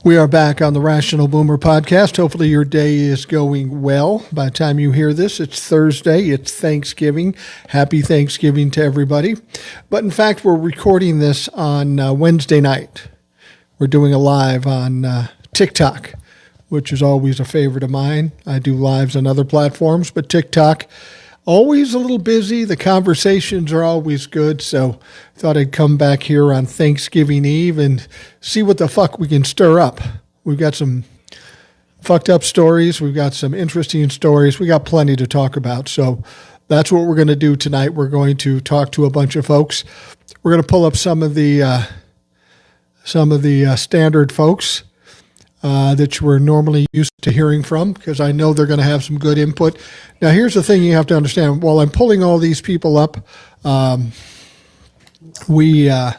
We are back on the Rational Boomer podcast. Hopefully your day is going well. By the time you hear this, it's Thursday. It's Thanksgiving. Happy Thanksgiving to everybody. But in fact, we're recording this on Wednesday night. We're doing a live on TikTok, which is always a favorite of mine. I do lives on other platforms, but TikTok, always a little busy. The conversations are always good. So I thought I'd come back here on Thanksgiving Eve and see what the fuck we can stir up. We've got some fucked up stories. We've got some interesting stories. We got plenty to talk about. So that's what we're going to do tonight. We're going to talk to a bunch of folks. We're going to pull up some of the standard folks that you were normally used to hearing from, because I know they're going to have some good input. Now, here's the thing you have to understand. While I'm pulling all these people up, we are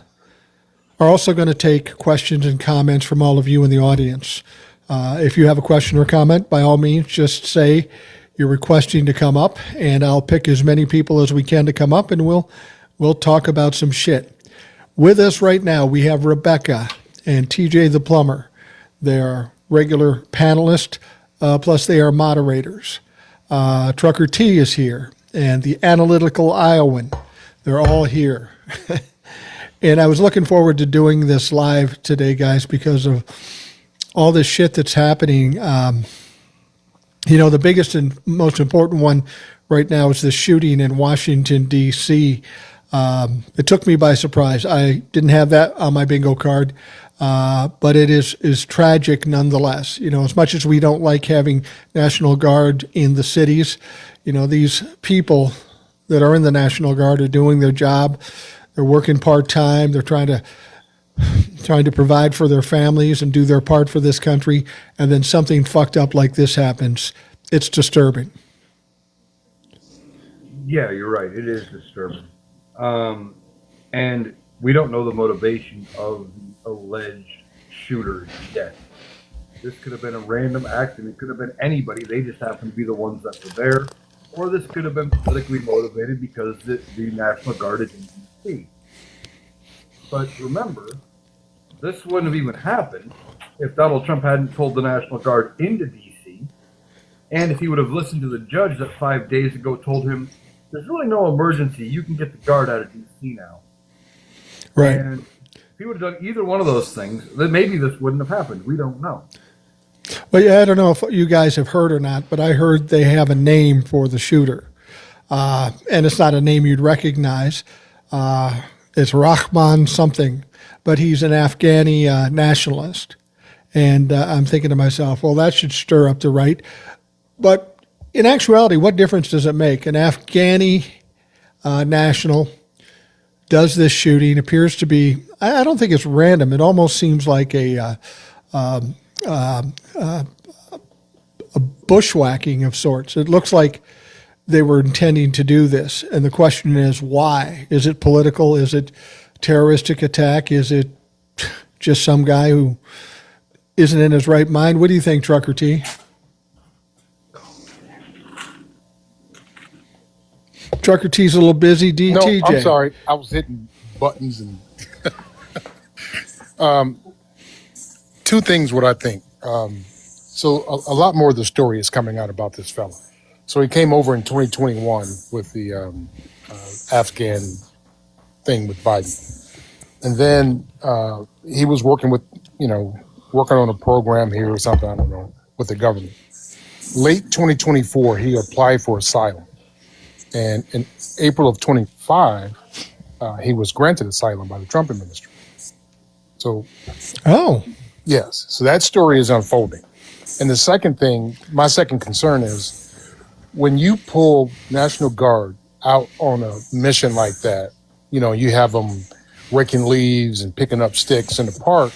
also going to take questions and comments from all of you in the audience. If you have a question or comment, by all means, just say you're requesting to come up, and I'll pick as many people as we can to come up, and we'll talk about some shit. With us right now, we have Rebecca and TJ the Plumber. They are regular panelists, plus they are moderators. Trucker T is here, and the Analytical Iowan. They're all here. And I was looking forward to doing this live today, guys, because of all this shit that's happening. The biggest and most important one right now is the shooting in Washington, D.C. It took me by surprise. I didn't have that on my bingo card. But it is tragic nonetheless. As much as we don't like having National Guard in the cities, these people that are in the National Guard are doing their job. They're working part-time. They're trying to provide for their families and do their part for this country. And then something fucked up like this happens. It's disturbing. Yeah, you're right. It is disturbing. And we don't know the motivation of the alleged shooter's death. This could have been a random act, and it could have been anybody. They just happened to be the ones that were there. Or this could have been politically motivated because the National Guard is in D.C. But remember, this wouldn't have even happened if Donald Trump hadn't pulled the National Guard into D.C. And if he would have listened to the judge that 5 days ago told him, there's really no emergency. You can get the Guard out of D.C. now. Right. And if he would have done either one of those things, then maybe this wouldn't have happened. We don't know. Well, yeah, I don't know if you guys have heard or not, but I heard they have a name for the shooter. And it's not a name you'd recognize. It's Rahman something, but he's an Afghani nationalist. And I'm thinking to myself, well, that should stir up the right. But in actuality, what difference does it make? An Afghani national does this shooting, appears to be, I don't think it's random. It almost seems like a bushwhacking of sorts. It looks like they were intending to do this. And the question is, why? Is it political? Is it terroristic attack? Is it just some guy who isn't in his right mind? What do you think, Trucker T? Trucker T's a little busy. DTJ. No, I'm sorry. I was hitting buttons and two things. What I think. So a lot more of the story is coming out about this fella. So he came over in 2021 with the Afghan thing with Biden, and then he was working on a program here or something. I don't know, with the government. Late 2024, he applied for asylum. And in April of 25, he was granted asylum by the Trump administration. So, yes. So that story is unfolding. And the second thing, my second concern is when you pull National Guard out on a mission like that, you have them raking leaves and picking up sticks in the park,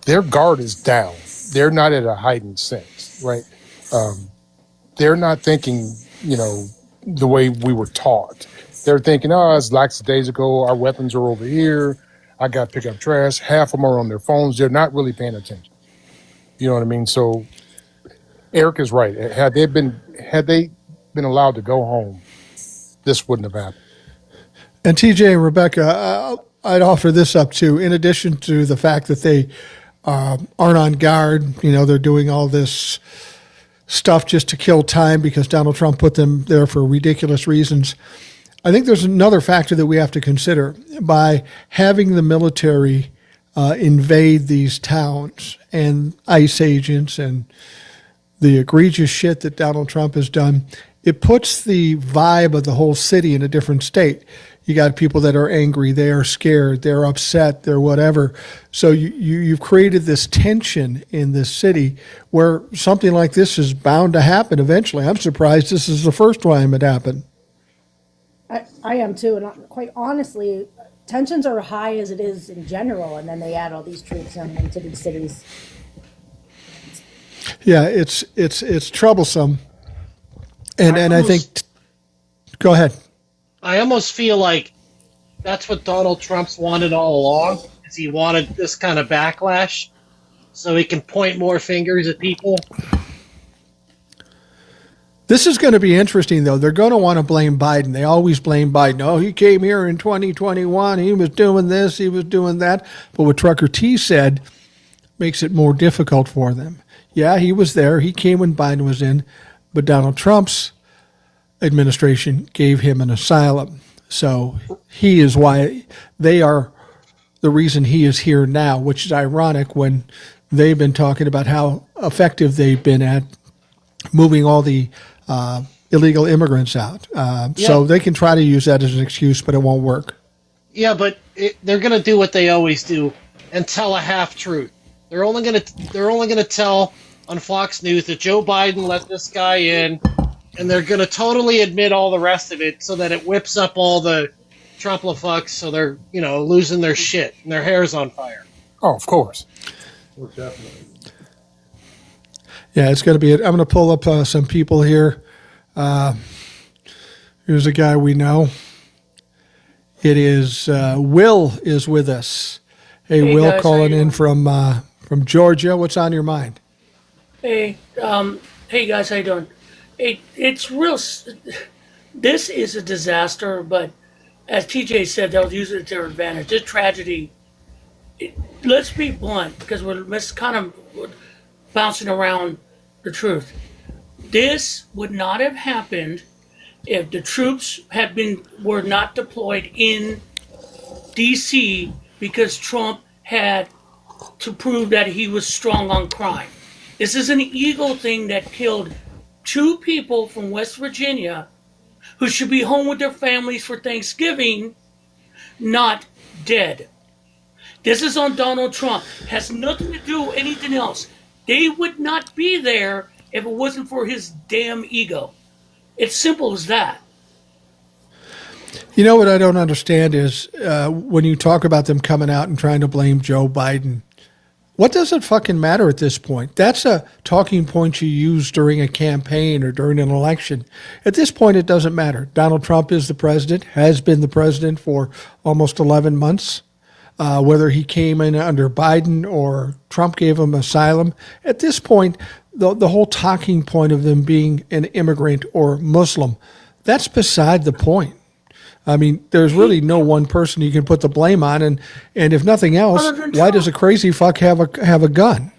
their guard is down. They're not at a heightened sense, right? They're not thinking, the way we were taught. They're thinking, it's lackadaisical, our weapons are over here, I got to pick up trash. Half of them are on their phones. They're not really paying attention. You know what I mean? So Eric is right. Had they been allowed to go home, this wouldn't have happened. And TJ and Rebecca, I'd offer this up too. In addition to the fact that they aren't on guard. You know, they're doing all this stuff just to kill time because Donald Trump put them there for ridiculous reasons. I think there's another factor that we have to consider. By having the military invade these towns and ICE agents and the egregious shit that Donald Trump has done, it puts the vibe of the whole city in a different state. You got people that are angry, they are scared, they're upset, they're whatever. So you've created this tension in this city where something like this is bound to happen eventually. I'm surprised this is the first time it happened. I am too, and quite honestly, tensions are high as it is in general, and then they add all these troops into these cities. Yeah, it's troublesome, and I think. Go ahead. I almost feel like that's what Donald Trump's wanted all along. Is he wanted this kind of backlash, so he can point more fingers at people. This is going to be interesting, though. They're going to want to blame Biden. They always blame Biden. Oh, he came here in 2021. He was doing this. He was doing that. But what Trucker T said makes it more difficult for them. Yeah, he was there. He came when Biden was in. But Donald Trump's administration gave him an asylum. So he is why they are the reason he is here now, which is ironic when they've been talking about how effective they've been at moving all the illegal immigrants out. So they can try to use that as an excuse, but it won't work. Yeah, but they're going to do what they always do and tell a half truth. They're only going to tell on Fox News that Joe Biden let this guy in, and they're going to totally admit all the rest of it so that it whips up all the Trump-la-fucks, so they're losing their shit and their hair's on fire. Oh, of course. Most definitely. Yeah, it's going to be. I'm going to pull up some people here. Here's a guy we know. It is Will is with us. Hey Will, guys, calling how you in from Georgia. What's on your mind? Hey, hey guys, how you doing? It's real. This is a disaster, but as TJ said, they'll use it to their advantage. This tragedy. Let's be blunt, because we're kind of bouncing around the truth. This would not have happened if the troops were not deployed in D.C. because Trump had to prove that he was strong on crime. This is an ego thing that killed 2 people from West Virginia who should be home with their families for Thanksgiving, not dead. This is on Donald Trump. Has nothing to do with anything else. They would not be there if it wasn't for his damn ego. It's simple as that. You know what I don't understand is when you talk about them coming out and trying to blame Joe Biden, what does it fucking matter at this point? That's a talking point you use during a campaign or during an election. At this point, it doesn't matter. Donald Trump is the president, has been the president for almost 11 months. Whether he came in under Biden or Trump gave him asylum, at this point, the whole talking point of them being an immigrant or Muslim, that's beside the point. I mean, there's really no one person you can put the blame on, and if nothing else, why does a crazy fuck have a gun?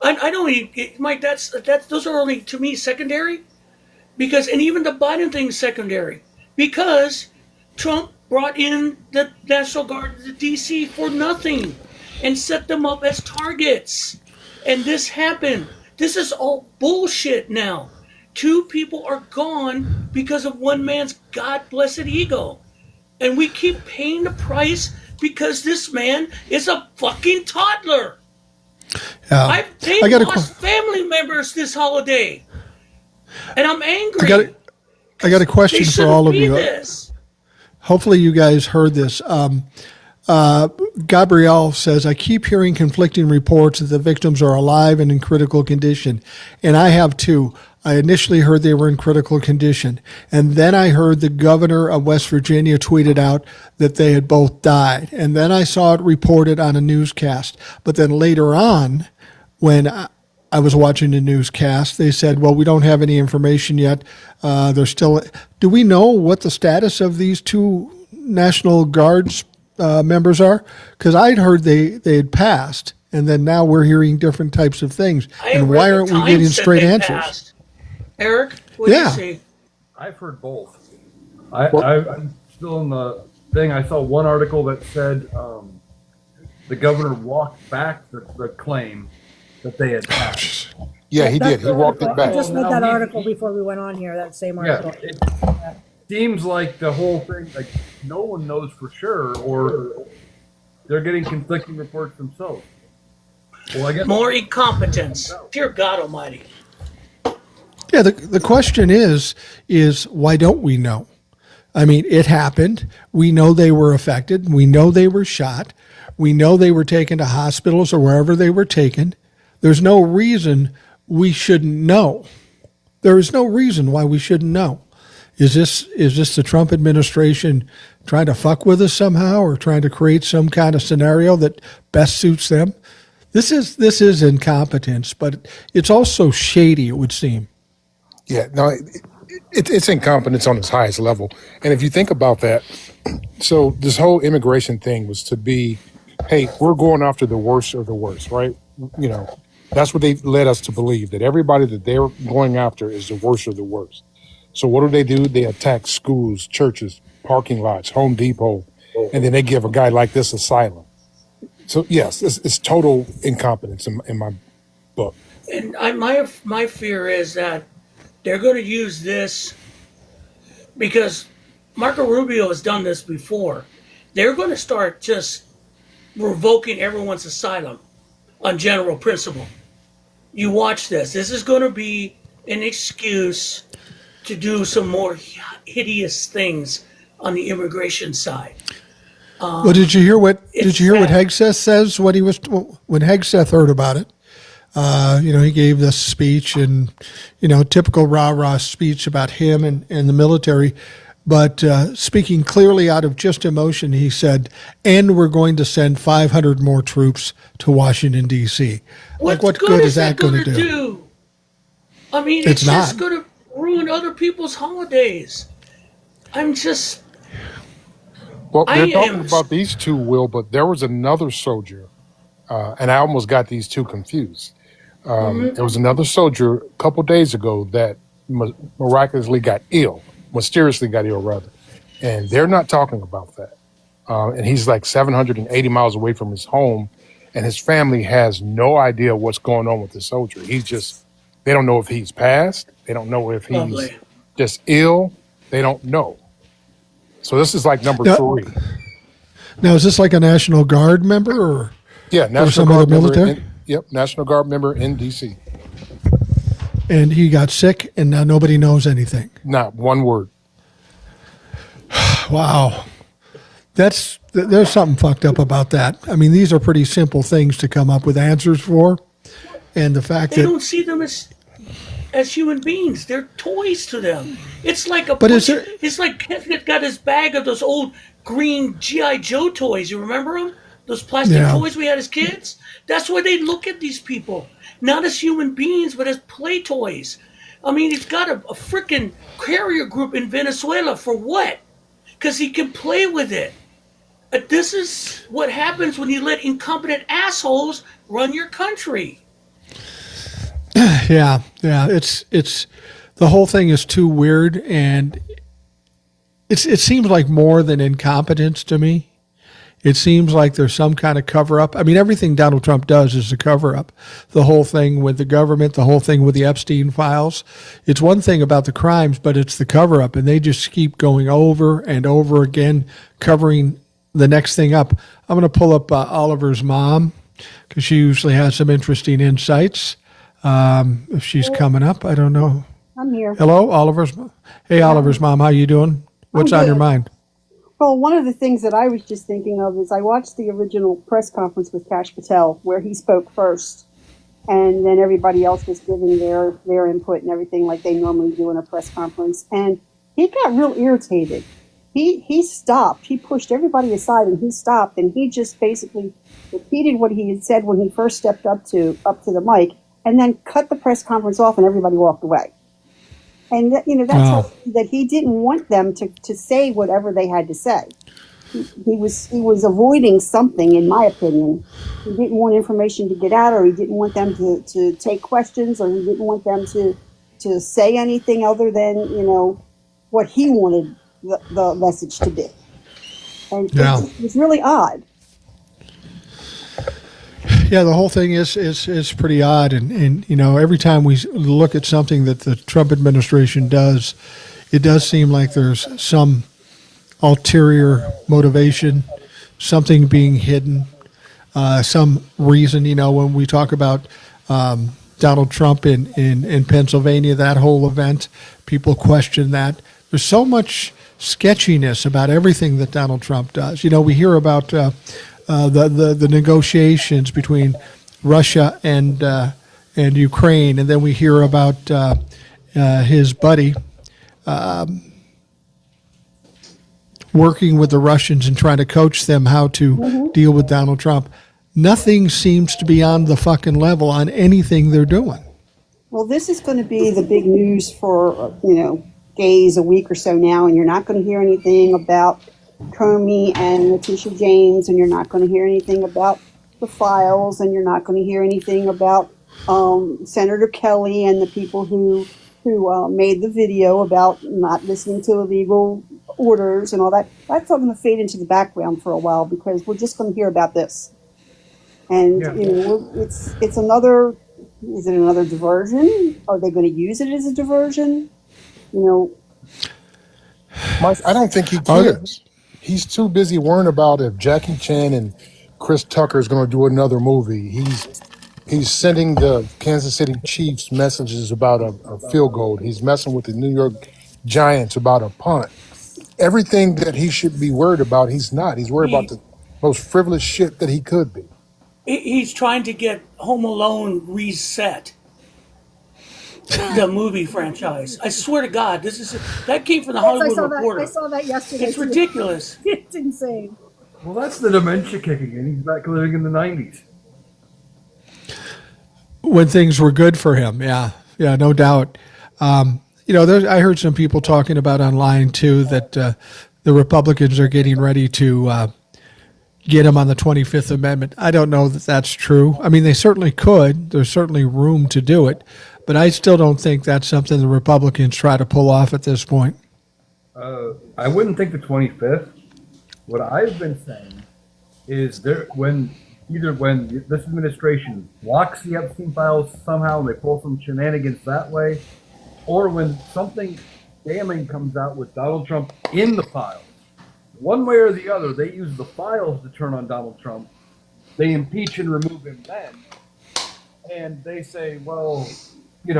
I don't, Mike. Those are only to me secondary, and even the Biden thing's secondary because Trump brought in the National Guard to D.C. for nothing and set them up as targets. And this happened. This is all bullshit now. 2 people are gone because of one man's God-blessed ego. And we keep paying the price because this man is a fucking toddler. I've lost family members this holiday. And I'm angry. I got a question for all of you. This. Hopefully you guys heard this. Gabrielle says, I keep hearing conflicting reports that the victims are alive and in critical condition. And I have too. I initially heard they were in critical condition. And then I heard the governor of West Virginia tweeted out that they had both died. And then I saw it reported on a newscast. But then later on, when I was watching the newscast, they said, well, we don't have any information yet. They're still. Do we know what the status of these 2 National Guards members are? Because I'd heard they had passed And then now we're hearing different types of things. I And read why the aren't we times getting that straight they answers? passed. Eric, what do Yeah. you see? I've heard both. I'm still in the thing. I saw one article that said the governor walked back the claim that they had passed. Yeah, he did. He walked it I back. just read Now that he- article before we went on here, that same Yeah, article. it seems like the whole thing, like no one knows for sure, or they're getting conflicting reports themselves. Well, I guess More incompetence. Dear God Almighty. Yeah, the question is why don't we know? I mean, it happened. We know they were affected. We know they were shot. We know they were taken to hospitals or wherever they were taken. There's no reason we shouldn't know. There is no reason why we shouldn't know. Is this the Trump administration trying to fuck with us somehow, or trying to create some kind of scenario that best suits them? This is incompetence, but it's also shady, it would seem. Yeah, no, it's incompetence on its highest level. And if you think about that, so this whole immigration thing was to be, hey, we're going after the worst of the worst, right? You know, that's what they led us to believe, that everybody that they're going after is the worst of the worst. So what do? They attack schools, churches, parking lots, Home Depot, and then they give a guy like this asylum. So yes, it's total incompetence in my book. And my fear is that they're going to use this because Marco Rubio has done this before. They're going to start just revoking everyone's asylum on general principle. You watch this. This is going to be an excuse to do some more hideous things on the immigration side. Well, did you hear what it's what sad. Hegseth says? What he was when Hegseth heard about it. He gave this speech, and typical rah-rah speech about him and the military. But speaking clearly out of just emotion, he said, "And we're going to send 500 more troops to Washington D.C." Like, what good is that going to do? I mean, It's it's just not. going to ruin other people's holidays. I'm just. Well, I they're talking am- about these two, Will, but there was another soldier, and I almost got these two confused. There was another soldier a couple days ago that miraculously got ill, mysteriously got ill, rather. And they're not talking about that. And he's like 780 miles away from his home, and his family has no idea what's going on with the soldier. They don't know if he's passed. They don't know if he's Lovely. just ill. They don't know. So this is like number Yeah. 3. Now, is this like a National Guard member, or Yeah, National some Guard other member. military? Yep, National Guard member in D.C. and he got sick and now nobody knows anything? Not one word. Wow. There's something fucked up about that. I mean, these are pretty simple things to come up with answers for. And the fact They that, don't see them as human beings. They're toys to them. It's like But is there- it's like Kevin got his bag of those old green GI Joe toys. You remember them? Those plastic Yeah. toys we had as kids. That's why they look at these people not as human beings, but as play toys. I mean, he's got a freaking carrier group in Venezuela for what? Because he can play with it. This is what happens when you let incompetent assholes run your country. yeah, it's the whole thing is too weird, and it seems like more than incompetence to me. It seems like there's some kind of cover up. I mean, everything Donald Trump does is a cover up. The whole thing with the government, the whole thing with the Epstein files. It's one thing about the crimes, but it's the cover up. And they just keep going over and over again, covering the next thing up. I'm going to pull up Oliver's mom because she usually has some interesting insights. If she's coming up, I don't know. I'm here. Hello, Oliver's mom. Hey, Oliver's mom, how you doing? What's on your good. mind? Well, one of the things that I was just thinking of is I watched the original press conference with Kash Patel where he spoke first, and then everybody else was giving their input and everything like they normally do in a press conference. And he got real irritated. He stopped. He pushed everybody aside and he stopped, and he just basically repeated what he had said when he first stepped up to the mic, and then cut the press conference off, and everybody walked away. And that's Wow. that he didn't want them to say whatever they had to say. he was avoiding something, in my opinion. He didn't want information to get out, or he didn't want them to take questions, or he didn't want them to say anything other than, what he wanted the message to be. And Yeah. it's really odd. Yeah, the whole thing is pretty odd, and every time we look at something that the Trump administration does, it does seem like there's some ulterior motivation, something being hidden, some reason. When we talk about Donald Trump in Pennsylvania, that whole event, people question that. There's so much sketchiness about everything that Donald Trump does. We hear about the negotiations between Russia and Ukraine, and then we hear about his buddy working with the Russians and trying to coach them how to deal with Donald Trump. Nothing seems to be on the fucking level on anything they're doing. Well, this is going to be the big news for, days, a week or so now, and you're not going to hear anything about Comey and Letitia James, and you're not going to hear anything about the files, and you're not going to hear anything about Senator Kelly and the people who made the video about not listening to illegal orders and all that. That's all going to fade into the background for a while, because we're just going to hear about this. And Yeah. it's another. Is it another diversion? Are they going to use it as a diversion? Mike, I don't think he cares. He's too busy worrying about if Jackie Chan and Chris Tucker is going to do another movie. He's sending the Kansas City Chiefs messages about a field goal. He's messing with the New York Giants about a punt. Everything that he should be worried about, he's not. He's worried about the most frivolous shit that he could be. He's trying to get Home Alone reset, the movie franchise. I swear to God, that came from the Hollywood Reporter. I saw that yesterday. It's ridiculous. It's insane. Well, that's the dementia kicking in. He's back living in the 90s. When things were good for him, yeah, no doubt. I heard some people talking about online too that the Republicans are getting ready to get him on the 25th Amendment. I don't know that that's true. I mean, they certainly could. There's certainly room to do it, but I still don't think that's something the Republicans try to pull off at this point. I wouldn't think the 25th. What I've been saying is when this administration blocks the Epstein files somehow and they pull some shenanigans that way, or when something damning comes out with Donald Trump in the files, one way or the other, they use the files to turn on Donald Trump. They impeach and remove him then. And they say, well, you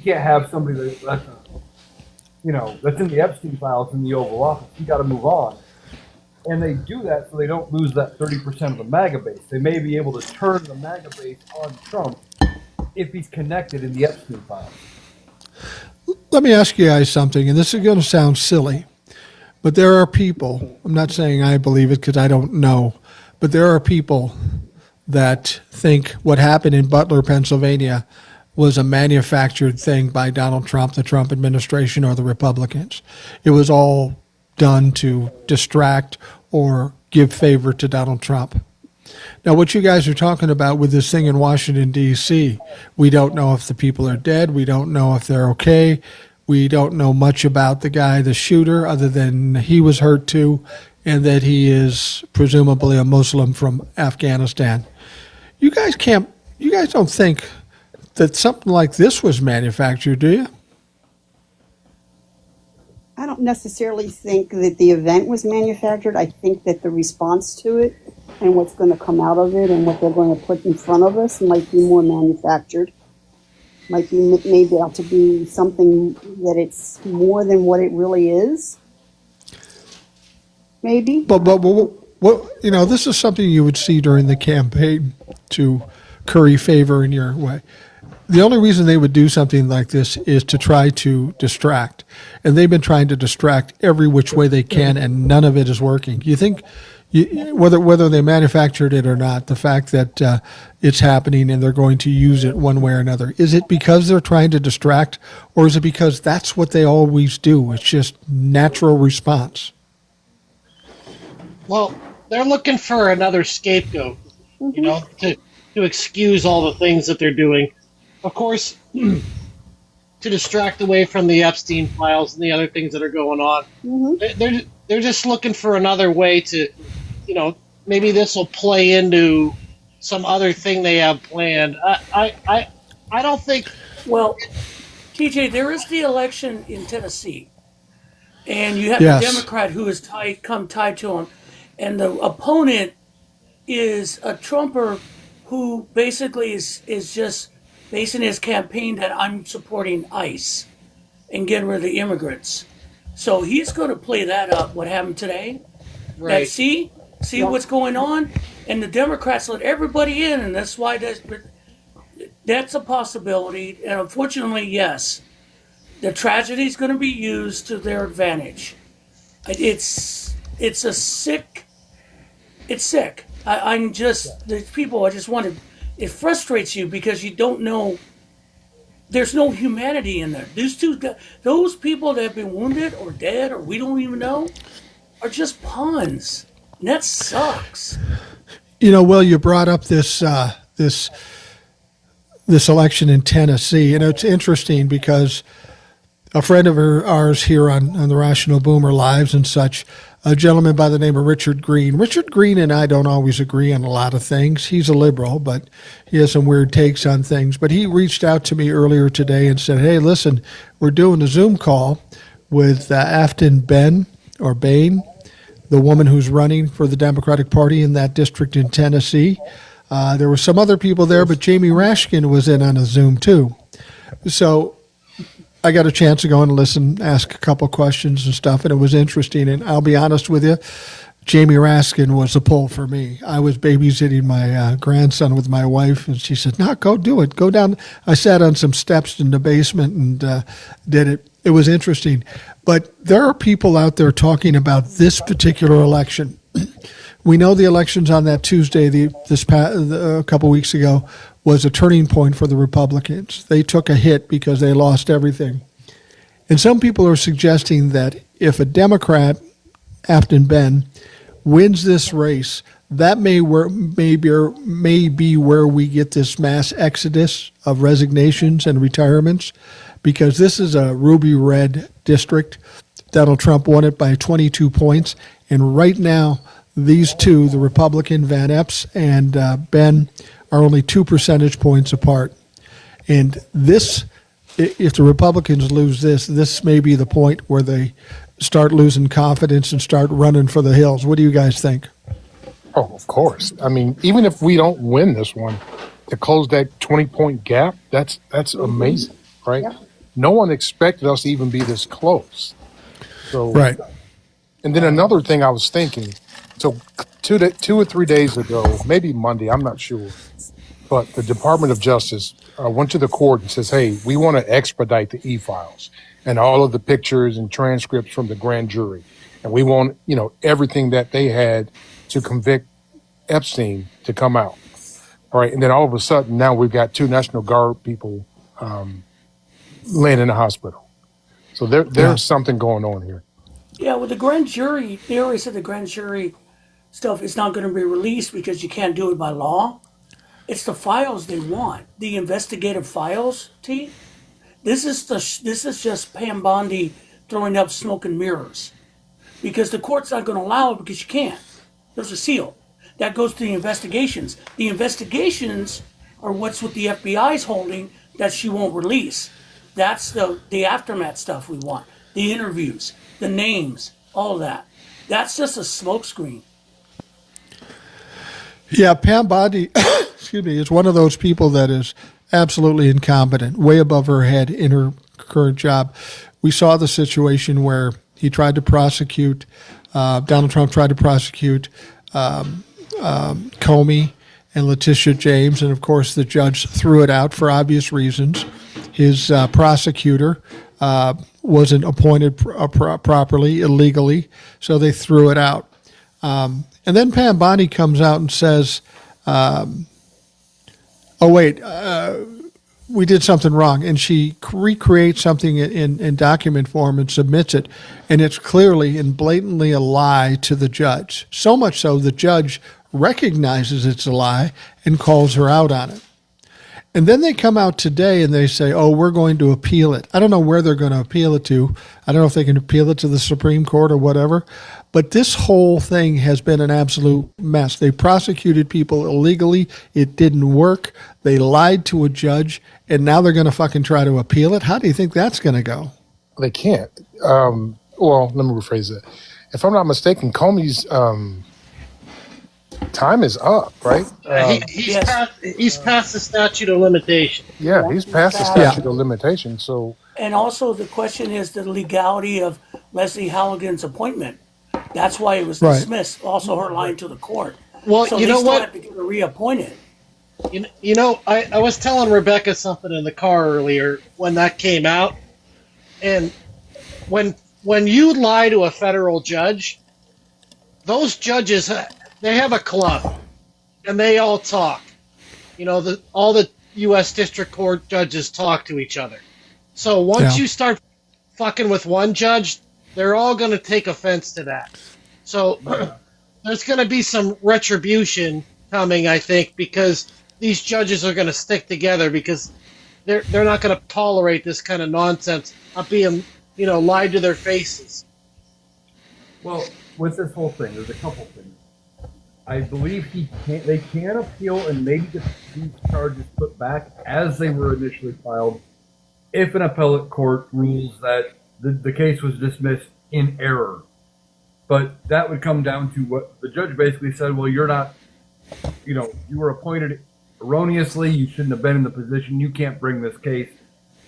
can't have somebody that's in the Epstein files in the Oval Office. You got to move on. And they do that so they don't lose that 30% of the MAGA base. They may be able to turn the MAGA base on Trump if he's connected in the Epstein files. Let me ask you guys something, and this is going to sound silly, but there are people, I'm not saying I believe it because I don't know, but there are people that think what happened in Butler, Pennsylvania was a manufactured thing by Donald Trump, the Trump administration, or the Republicans. It was all done to distract or give favor to Donald Trump. Now, what you guys are talking about with this thing in Washington, D.C., we don't know if the people are dead. We don't know if they're okay. We don't know much about the guy, the shooter, other than he was hurt too, and that he is presumably a Muslim from Afghanistan. You guys don't think that something like this was manufactured, do you? I don't necessarily think that the event was manufactured. I think that the response to it and what's going to come out of it and what they're going to put in front of us might be more manufactured. Might be maybe out to be something that it's more than what it really is. Maybe. But what this is something you would see during the campaign to curry favor in your way. The only reason they would do something like this is to try to distract. And they've been trying to distract every which way they can, and none of it is working. You think, whether they manufactured it or not, the fact that it's happening and they're going to use it one way or another, is it because they're trying to distract, or is it because that's what they always do? It's just natural response. Well, they're looking for another scapegoat, you know, to excuse all the things that they're doing. Of course, to distract away from the Epstein files and the other things that are going on. They're just looking for another way to, you know, maybe this will play into some other thing they have planned. I don't think. Well, TJ, there is the election in Tennessee, and you have Yes. the Democrat who is tied to him, and the opponent is a Trumper who basically is just basing his campaign that I'm supporting ICE and getting rid of the immigrants. So he's going to play that up. What happened today? That Right. see what's going on, and the Democrats let everybody in, and that's why that's a possibility. And unfortunately, yes, the tragedy is going to be used to their advantage. It's a sick. It's sick. I'm just the people. I just want to. It frustrates you because you don't know. There's no humanity in there. Those people that have been wounded or dead or we don't even know, are just pawns. And that sucks. Will, you brought up this election in Tennessee, and it's interesting because a friend of ours here on the Rational Boomer Lives and such, a gentleman by the name of Richard Green. Richard Green and I don't always agree on a lot of things. He's a liberal, but he has some weird takes on things. But he reached out to me earlier today and said, hey, listen, we're doing a Zoom call with Afton Bain, the woman who's running for the Democratic Party in that district in Tennessee. There were some other people there, but Jamie Rashkin was in on a Zoom too. So I got a chance to go and listen, ask a couple questions and stuff, and it was interesting. And I'll be honest with you, Jamie Raskin was a pull for me. I was babysitting my grandson with my wife, and she said, no, go do it. Go down. I sat on some steps in the basement and did it. It was interesting. But there are people out there talking about this particular election. We know the elections on that Tuesday, a couple weeks ago, was a turning point for the Republicans. They took a hit because they lost everything. And some people are suggesting that if a Democrat, Afton Bain, wins this race, that may be where we get this mass exodus of resignations and retirements, because this is a ruby red district. Donald Trump won it by 22 points. And right now, these two, the Republican Van Epps and Ben, are only 2 percentage points apart. And this, if the Republicans lose this may be the point where they start losing confidence and start running for the hills. What do you guys think? Oh, of course. I mean, even if we don't win this one, to close that 20-point gap, that's amazing, right? Yep. No one expected us to even be this close. So, Right. And then another thing I was thinking, so 2 or 3 days ago, maybe Monday, I'm not sure, but the Department of Justice went to the court and says, hey, we want to expedite the e-files and all of the pictures and transcripts from the grand jury. And we want, everything that they had to convict Epstein to come out. All right. And then all of a sudden, now we've got 2 National Guard people laying in the hospital. So there's something going on here. Yeah, with the grand jury, they already said the grand jury stuff is not going to be released because you can't do it by law. It's the files they want, the investigative files. T. This is just Pam Bondi throwing up smoke and mirrors, because the court's not going to allow it because you can't. There's a seal that goes to the investigations. The investigations are what's what the FBI's holding that she won't release. That's the aftermath stuff we want. The interviews, the names, all of that. That's just a smokescreen. Yeah, Pam Bondi, excuse me, is one of those people that is absolutely incompetent, way above her head in her current job. We saw the situation where he tried to prosecute, Donald Trump tried to prosecute Comey and Letitia James, and of course the judge threw it out for obvious reasons. His prosecutor wasn't appointed properly, illegally, so they threw it out. And then Pam Bondi comes out and says, we did something wrong, and she recreates something in document form and submits it, and it's clearly and blatantly a lie to the judge. So much so the judge recognizes it's a lie and calls her out on it. And then they come out today and they say, oh, we're going to appeal it. I don't know where they're going to appeal it to. I don't know if they can appeal it to the Supreme Court or whatever. But this whole thing has been an absolute mess. They prosecuted people illegally. It didn't work. They lied to a judge. And now they're going to fucking try to appeal it. How do you think that's going to go? They can't. Well, let me rephrase that. If I'm not mistaken, Comey's time is up, right? He's past the statute of limitation. Yeah, he's past the statute of limitation. So, And also the question is the legality of Leslie Halligan's appointment. That's why it was Right. dismissed. Also, her lying to the court. Well, so you they know still what? have to get her reappointed. I was telling Rebecca something in the car earlier when that came out, and when you lie to a federal judge, those judges, they have a club, and they all talk. All the U.S. District Court judges talk to each other. So once you start fucking with one judge, they're all going to take offense to that. So there's going to be some retribution coming, I think, because these judges are going to stick together because they're not going to tolerate this kind of nonsense of being, lied to their faces. Well, with this whole thing, there's a couple things. I believe they can appeal and maybe get these charges put back as they were initially filed if an appellate court rules that the case was dismissed in error. But that would come down to what the judge basically said, well, you're not, you were appointed erroneously, you shouldn't have been in the position, you can't bring this case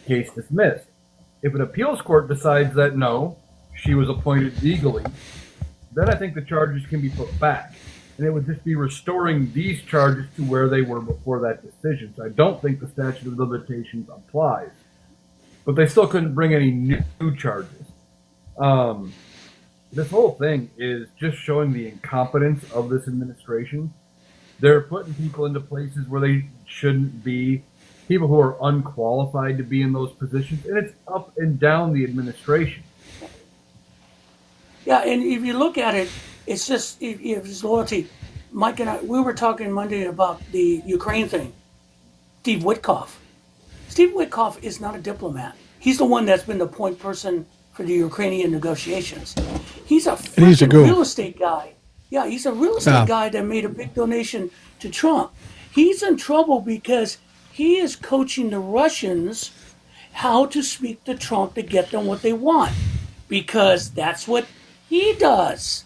dismissed. If an appeals court decides that no, she was appointed legally, then I think the charges can be put back. And it would just be restoring these charges to where they were before that decision. So I don't think the statute of limitations applies. But they still couldn't bring any new charges. This whole thing is just showing the incompetence of this administration. They're putting people into places where they shouldn't be, people who are unqualified to be in those positions, and it's up and down the administration. Yeah, and if you look at it, it's just it's loyalty. Mike and I, we were talking Monday about the Ukraine thing. Steve Witkoff. Steve Witkoff is not a diplomat. He's the one that's been the point person for the Ukrainian negotiations. He's a freaking real estate guy. Yeah, he's a real estate guy that made a big donation to Trump. He's in trouble because he is coaching the Russians how to speak to Trump to get them what they want. Because that's what he does.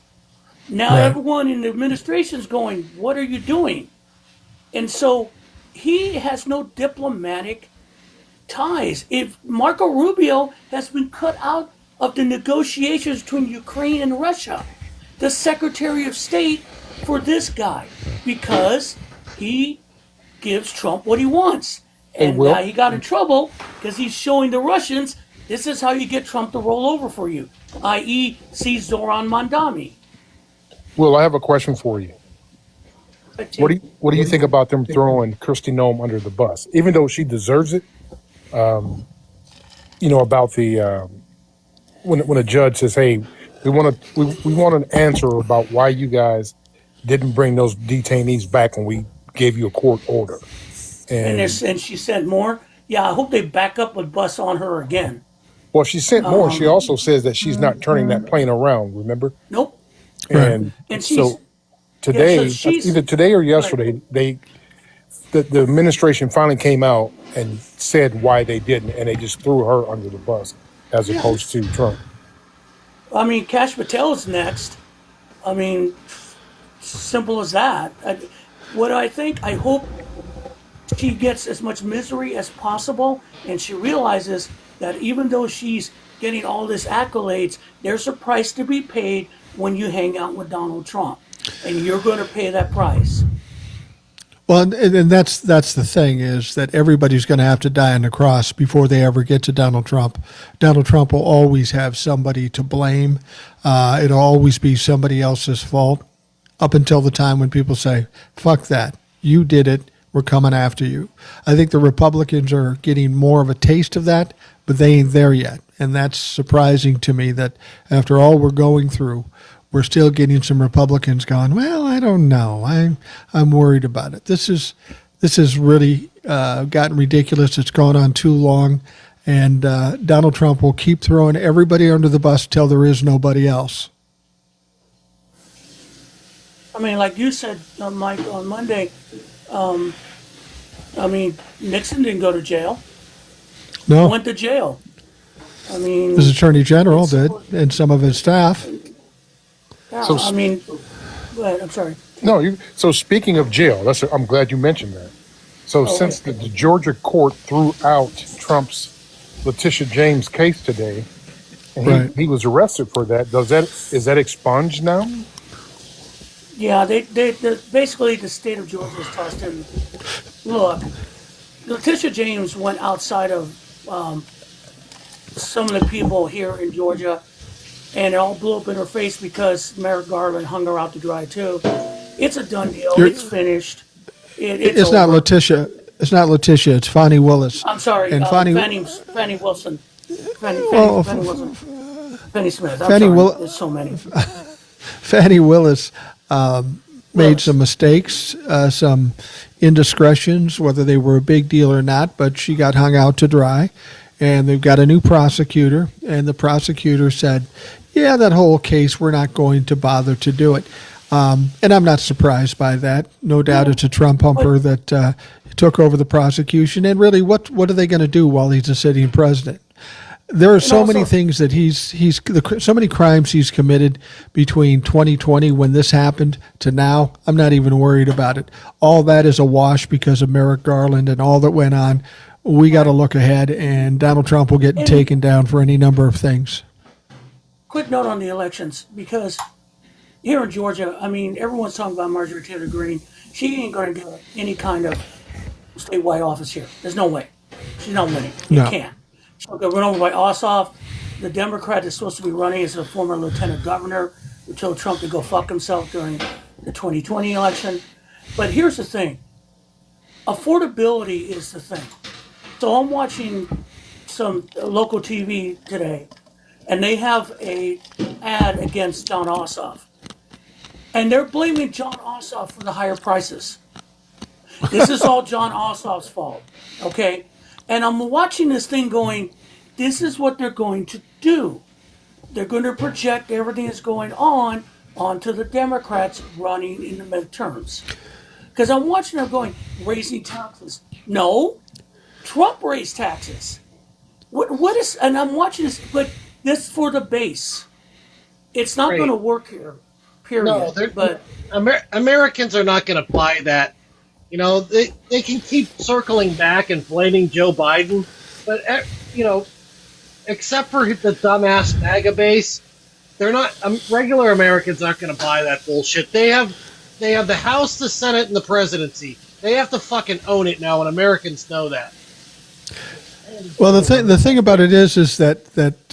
Now everyone in the administration is going, what are you doing? And so he has no diplomatic ties. If Marco Rubio has been cut out of the negotiations between Ukraine and Russia, the Secretary of State for this guy, because he gives Trump what he wants. And now he got in trouble because he's showing the Russians, this is how you get Trump to roll over for you, i.e. see Zoran Mandami. Will, I have a question for you. What do you think about them throwing Kristi Noem under the bus, even though she deserves it? About the when a judge says, "Hey, we want an answer about why you guys didn't bring those detainees back when we gave you a court order." And she sent more. Yeah, I hope they back up with bus on her again. Well, she sent more. She also says that she's not turning that plane around. Remember? Nope. And so today, either today or yesterday, the administration finally came out and said why they didn't, and they just threw her under the bus as opposed to Trump. I mean, Kash Patel's next. I mean, simple as that. What I think, I hope she gets as much misery as possible, and she realizes that even though she's getting all this accolades, there's a price to be paid when you hang out with Donald Trump, and you're going to pay that price. Well, and that's the thing, is that everybody's going to have to die on the cross before they ever get to Donald Trump. Donald Trump will always have somebody to blame. It'll always be somebody else's fault up until the time when people say, fuck that. You did it. we're coming after you. I think the Republicans are getting more of a taste of that, but they ain't there yet. And that's surprising to me that after all we're going through, we're still getting some Republicans going, well, I don't know. I'm worried about it. This is really gotten ridiculous. It's gone on too long. And Donald Trump will keep throwing everybody under the bus till there is nobody else. I mean, like you said, Mike, on Monday, I mean, Nixon didn't go to jail. He No, went to jail. I mean, his attorney general did, and some of his staff. yeah, So- I mean, go ahead, I'm sorry. No, so speaking of jail, I'm glad you mentioned that. So since the Georgia court threw out Trump's Letitia James case today, and Right. he was arrested for that, is that expunged now? Yeah, they basically the state of Georgia has tossed in. Look, Letitia James went outside of some of the people here in Georgia, and it all blew up in her face because Merrick Garland hung her out to dry too. It's a done deal. You're- It's finished. It's not over. Letitia. It's not Letitia. It's Fonnie Willis. I'm sorry, And Fannie Fannie Wilson. Fannie Oh, Wilson. Fannie Smith. I'm Fannie sorry. Will- There's so many. Fannie Willis made some mistakes, some indiscretions, whether they were a big deal or not, but she got hung out to dry. And they've got a new prosecutor, and the prosecutor said, yeah, that whole case, we're not going to bother to do it. And I'm not surprised by that. No doubt it's a Trump humper that took over the prosecution. And really, what are they going to do while he's a sitting president? There are so many also- things that so many crimes he's committed between 2020 when this happened to now. I'm not even worried about it. All that is a wash because of Merrick Garland and all that went on. We got to look ahead, and Donald Trump will get taken down for any number of things. Quick note on the elections, because here in Georgia, I mean, everyone's talking about Marjorie Taylor Greene. She ain't going to get any kind of statewide office here. There's no way. She's not winning. You No. can't. She'll get run over by Ossoff. The Democrat that's supposed to be running is a former lieutenant governor who told Trump to go fuck himself during the 2020 election. But here's the thing. Affordability is the thing. So I'm watching some local TV today, and they have a ad against John Ossoff, and they're blaming John Ossoff for the higher prices. This is all John Ossoff's fault, okay? And I'm watching this thing going, this is what they're going to do. They're going to project everything that's going on onto the Democrats running in the midterms. Because I'm watching them going, raising taxes. No, Trump raised taxes. What is, and I'm watching this, but this for the base. It's not Right. going to work here, period. No, they're- but Americans are not going to buy that. You know, they can keep circling back and blaming Joe Biden, but you know, except for the dumbass MAGA base, they're not. Regular Americans aren't going to buy that bullshit. They have the House, the Senate, and the presidency. They have to fucking own it now, and Americans know that. Well, the thing about it is that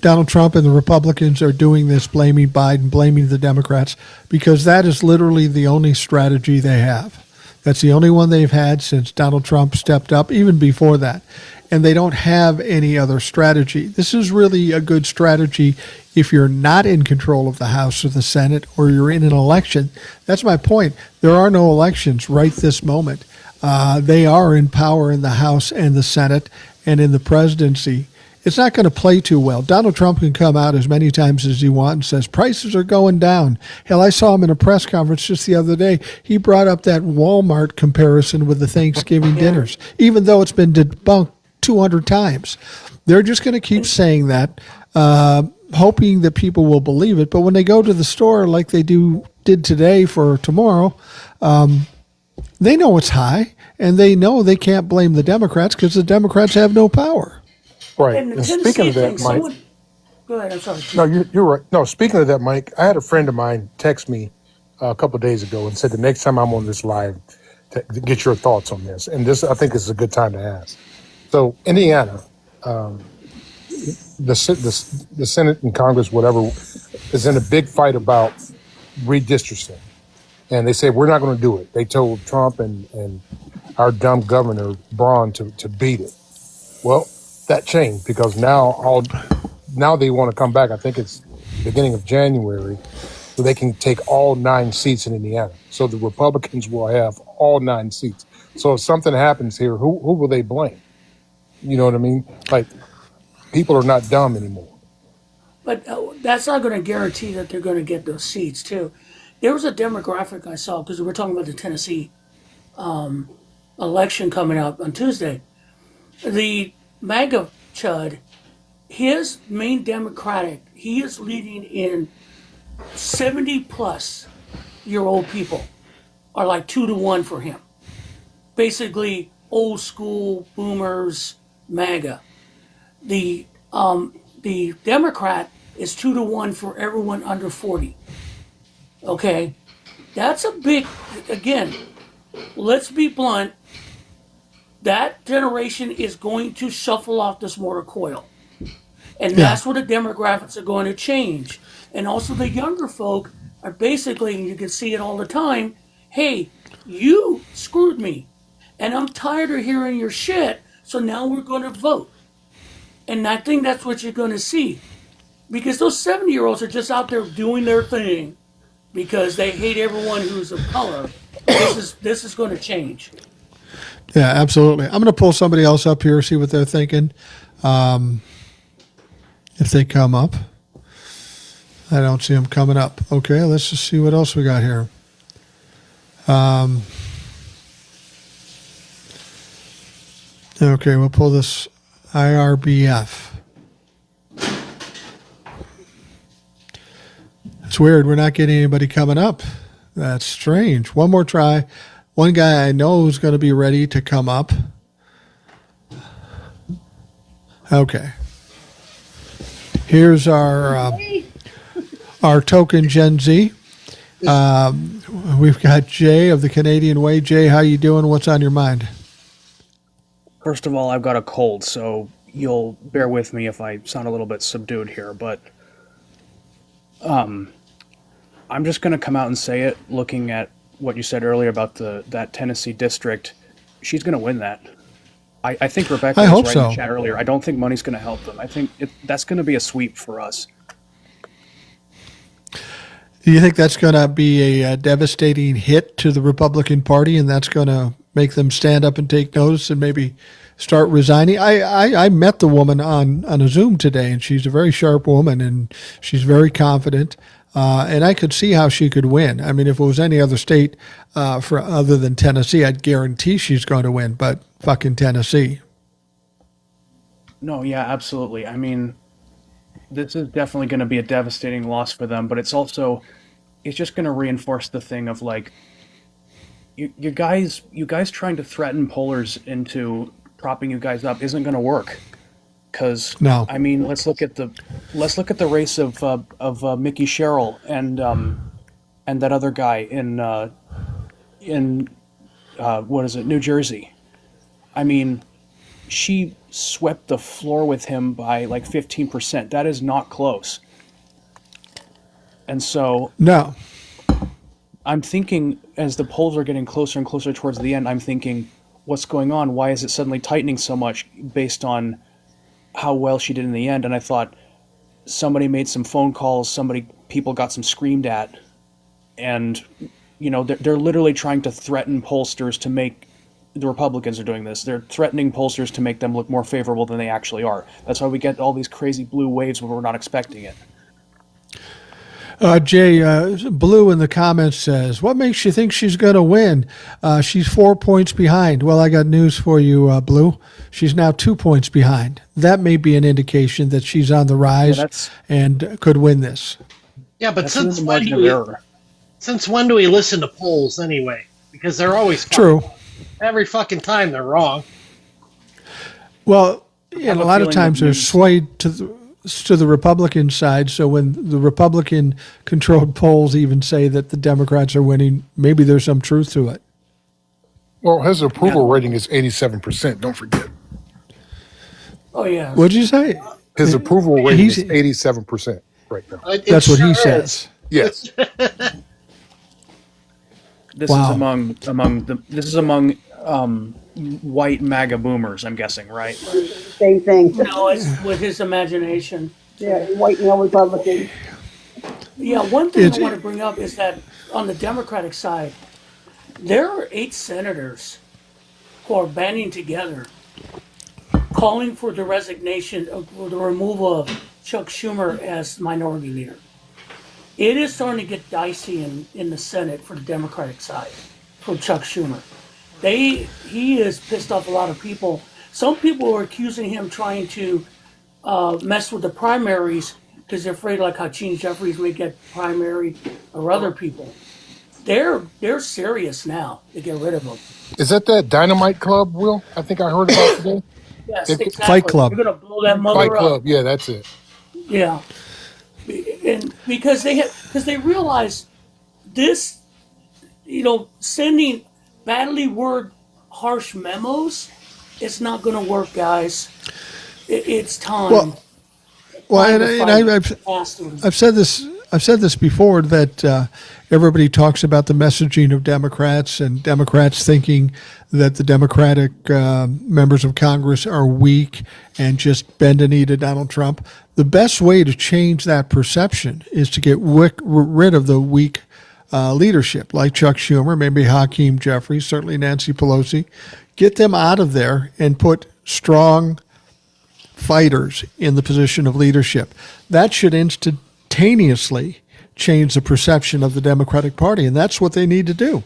Donald Trump and the Republicans are doing this, blaming Biden, blaming the Democrats, because that is literally the only strategy they have. That's the only one they've had since Donald Trump stepped up, even before that. And they don't have any other strategy. This is really a good strategy if you're not in control of the House or the Senate, or you're in an election. That's my point. There are no elections right this moment. They are in power in the House and the Senate and in the presidency. It's not going to play too well. Donald Trump can come out as many times as he wants and says prices are going down. Hell, I saw him in a press conference just the other day. He brought up that Walmart comparison with the Thanksgiving dinners, even though it's been debunked 200 times. They're just going to keep saying that, hoping that people will believe it. But when they go to the store like they did today for tomorrow, they know it's high, and they know they can't blame the Democrats because the Democrats have no power. Right. and the And Tennessee speaking of thing, that, Mike. someone, go ahead, I'm sorry. No, you're right. No, speaking of that, Mike, I had a friend of mine text me a couple of days ago and said the next time I'm on this live, to get your thoughts on this. And this, I think, is a good time to ask. So, Indiana, the Senate and Congress, whatever, is in a big fight about redistricting. and they said, we're not going to do it. They told Trump and our dumb governor, Braun, to beat it. Well, that changed because now they want to come back. I think it's beginning of January, so they can take all 9 seats in Indiana. So the Republicans will have all 9 seats. So if something happens here, who will they blame? You know what I mean? Like, people are not dumb anymore. But that's not going to guarantee that they're going to get those seats, too. There was a demographic I saw, because we were talking about the Tennessee election coming up on Tuesday. The MAGA Chud, his main Democratic, he is leading in 70+ year old people are like 2-to-1 for him. Basically, old school boomers, MAGA. The Democrat is 2-to-1 for everyone under 40. Okay, that's a big. Again, let's be blunt. That generation is going to shuffle off this mortar coil. And that's where the demographics are going to change. And also the younger folk are basically, and you can see it all the time, hey, you screwed me. And I'm tired of hearing your shit, so now we're going to vote. And I think that's what you're going to see. Because those 70-year-olds are just out there doing their thing because they hate everyone who's of color. This is going to change. Yeah, absolutely. I'm going to pull somebody else up here, see what they're thinking. If they come up. I don't see them coming up. Okay, let's just see what else we got here. Okay, we'll pull this IRBF. It's weird. We're not getting anybody coming up. That's strange. One more try. One guy I know is going to be ready to come up. Okay. Here's our token Gen Z. We've got Jay of the Canadian Way. Jay, how you doing? What's on your mind? First of all, I've got a cold, so you'll bear with me if I sound a little bit subdued here, but I'm just going to come out and say it, looking at what you said earlier about that Tennessee district. She's going to win that. I think Rebecca was right in the chat earlier. I don't think money's going to help them. I think that's going to be a sweep for us. Do you think that's going to be a devastating hit to the Republican Party, and that's going to make them stand up and take notice and maybe start resigning? I met the woman on a Zoom today, and she's a very sharp woman, and she's very confident. And I could see how she could win. I mean, if it was any other state for other than Tennessee, I'd guarantee she's going to win. But fucking Tennessee. No, yeah, absolutely. I mean, this is definitely going to be a devastating loss for them, but it's just going to reinforce the thing of like, you guys trying to threaten pollers into propping you guys up isn't going to work. Because no. I mean, let's look at the race of Mickey Sherrill and that other guy in what is it, New Jersey. I mean, she swept the floor with him by like 15%. That is not close. And so no, I'm thinking as the polls are getting closer and closer towards the end, I'm thinking, what's going on? Why is it suddenly tightening so much based on how well she did in the end? And I thought somebody made some phone calls, people got some screamed at, and they're literally trying to threaten pollsters to make the Republicans are doing this. They're threatening pollsters to make them look more favorable than they actually are. That's why we get all these crazy blue waves when we're not expecting it. Jay, Blue in the comments says, what makes you think she's going to win? She's 4 points behind. Well, I got news for you, Blue. She's now 2 points behind. That may be an indication that she's on the rise and could win this. Yeah, but since when do we listen to polls anyway? Because they're always true. Every fucking time they're wrong. Well, a lot of times they're swayed to the Republican side. So when the Republican-controlled polls even say that the Democrats are winning, maybe there's some truth to it. Well, his approval rating is 87%. Don't forget. Oh yeah. What'd you say? His approval rating is 87% right now. That's what he says. Yes. This Wow. is among white MAGA boomers. I'm guessing, right? Same thing. No, it's with his imagination. Yeah, white male Republican. Yeah, one thing It's- I want to bring up is that on the Democratic side, there are 8 senators who are banding together, calling for the resignation or the removal of Chuck Schumer as minority leader. It is starting to get dicey in the Senate for the Democratic side, for Chuck Schumer. He has pissed off a lot of people. Some people are accusing him trying to mess with the primaries because they're afraid like Hakeem Jeffries may get primary or other people. They're serious now to get rid of him. Is that Dynamite Club, Will? I think I heard about today. Yes, Fight exactly. Club. They're gonna blow that mother Fight up. Club. Yeah, that's it. Yeah, and because they realize this, sending badly worded, harsh memos, it's not going to work, guys. It's time. Well, Time and, to and fight I've past them. I've said this before that everybody talks about the messaging of Democrats and Democrats thinking that the Democratic members of Congress are weak and just bend a knee to Donald Trump. The best way to change that perception is to get rid of the weak leadership like Chuck Schumer, maybe Hakeem Jeffries, certainly Nancy Pelosi. Get them out of there and put strong fighters in the position of leadership. That should instantaneously change the perception of the Democratic Party, and that's what they need to do.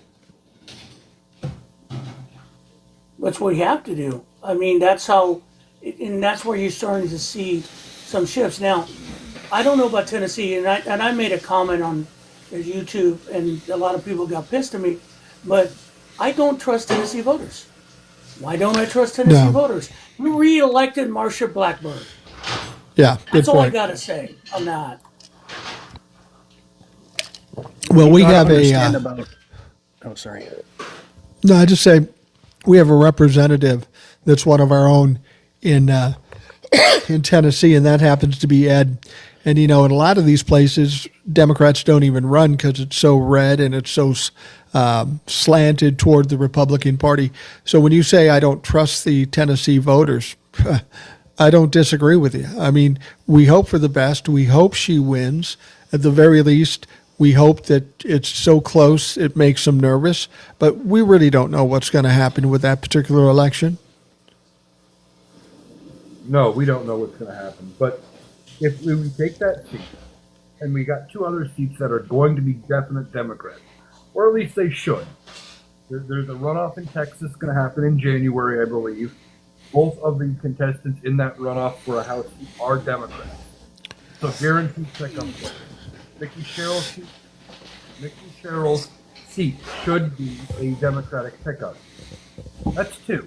That's what you have to do. I mean, that's how, and that's where you're starting to see some shifts. Now, I don't know about Tennessee, and I made a comment on YouTube, and a lot of people got pissed at me, but I don't trust Tennessee voters. Why don't I trust Tennessee No. voters? We re-elected Marsha Blackburn. Yeah, good That's all I point. gotta say on that. Well, we I don't have understand a. about. Oh, sorry. No, I just say we have a representative that's one of our own in in Tennessee, and that happens to be Ed. And in a lot of these places, Democrats don't even run because it's so red and it's so slanted toward the Republican Party. So when you say I don't trust the Tennessee voters, I don't disagree with you. I mean, we hope for the best. We hope she wins. At the very least, we hope that it's so close it makes them nervous. But we really don't know what's going to happen with that particular election. No, we don't know what's going to happen. But if we take that seat, and we got 2 other seats that are going to be definite Democrats, or at least they should. There's a runoff in Texas going to happen in January, I believe. Both of the contestants in that runoff for a House seat are Democrats. So guaranteed pickup. Mickey Sherrill's seat should be a Democratic pickup. That's 2.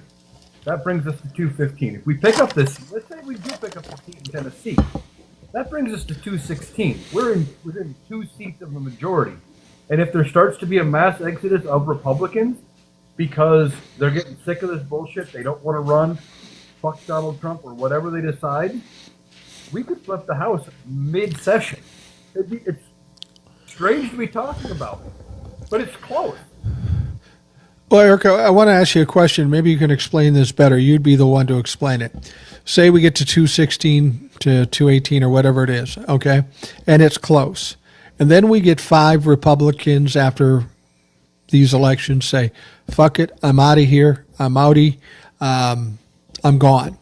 That brings us to 215. If we pick up this, let's say we do pick up the seat in Tennessee, that brings us to 216. We're within 2 seats of the majority. And if there starts to be a mass exodus of Republicans because they're getting sick of this bullshit, they don't want to run, fuck Donald Trump or whatever they decide, we could flip the House mid-session. It's strange to be talking about, but it's close. Well, Erica, I want to ask you a question. Maybe you can explain this better. You'd be the one to explain it. Say we get to 216 to 218 or whatever it is, okay? And it's close. And then we get 5 Republicans after these elections say, fuck it, I'm out of here, I'm outie, I'm gone.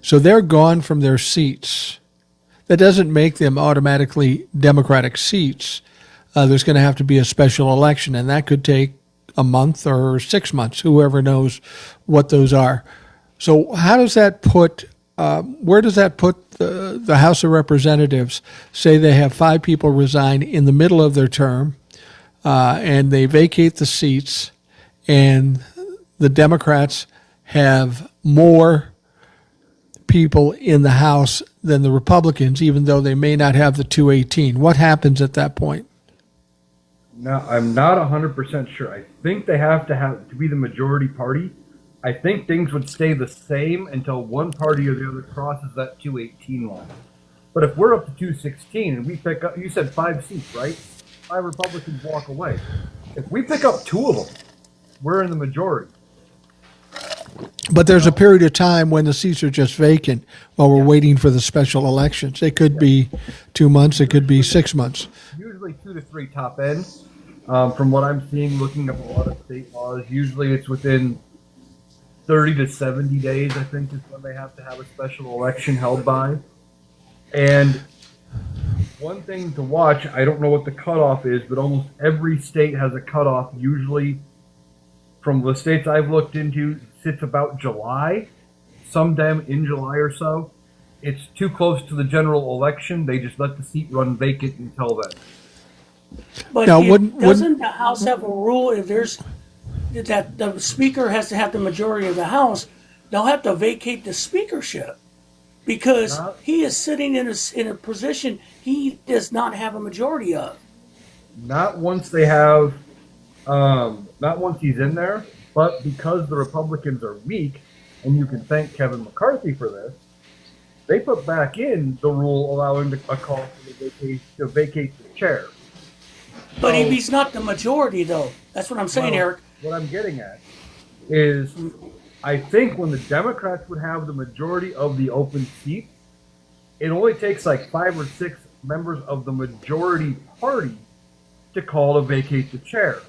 So they're gone from their seats. That doesn't make them automatically Democratic seats. There's going to have to be a special election, and that could take a month or 6 months, whoever knows what those are. So how does that put, where does that put the House of Representatives? Say they have 5 people resign in the middle of their term, and they vacate the seats, and the Democrats have more people in the House than the Republicans, even though they may not have the 218. What happens at that point? No, I'm not 100% sure. I think they have to be the majority party. I think things would stay the same until one party or the other crosses that 218 line. But if we're up to 216 and we pick up, you said 5 seats, right? 5 Republicans walk away. If we pick up 2 of them, we're in the majority. But there's a period of time when the seats are just vacant while we're waiting for the special elections. It could be 2 months, it could be 6 months. Usually 2 to 3 top end. From what I'm seeing, looking up a lot of state laws, usually it's within 30 to 70 days, I think, is when they have to have a special election held by. And one thing to watch, I don't know what the cutoff is, but almost every state has a cutoff, usually from the states I've looked into, sits about July, sometime in July or so. It's too close to the general election. They just let the seat run vacant until then. But Now, doesn't the House have a rule if there's that the Speaker has to have the majority of the House? They'll have to vacate the speakership because he is sitting in a position he does not have a majority of. Not once they have, not once he's in there, but because the Republicans are weak, and you can thank Kevin McCarthy for this, they put back in the rule allowing a call for to vacate the chair. But So- if he's not the majority, though, that's what I'm saying, Well, Eric. What I'm getting at is, I think when the Democrats would have the majority of the open seats, it only takes like 5 or 6 members of the majority party to call to vacate the chair.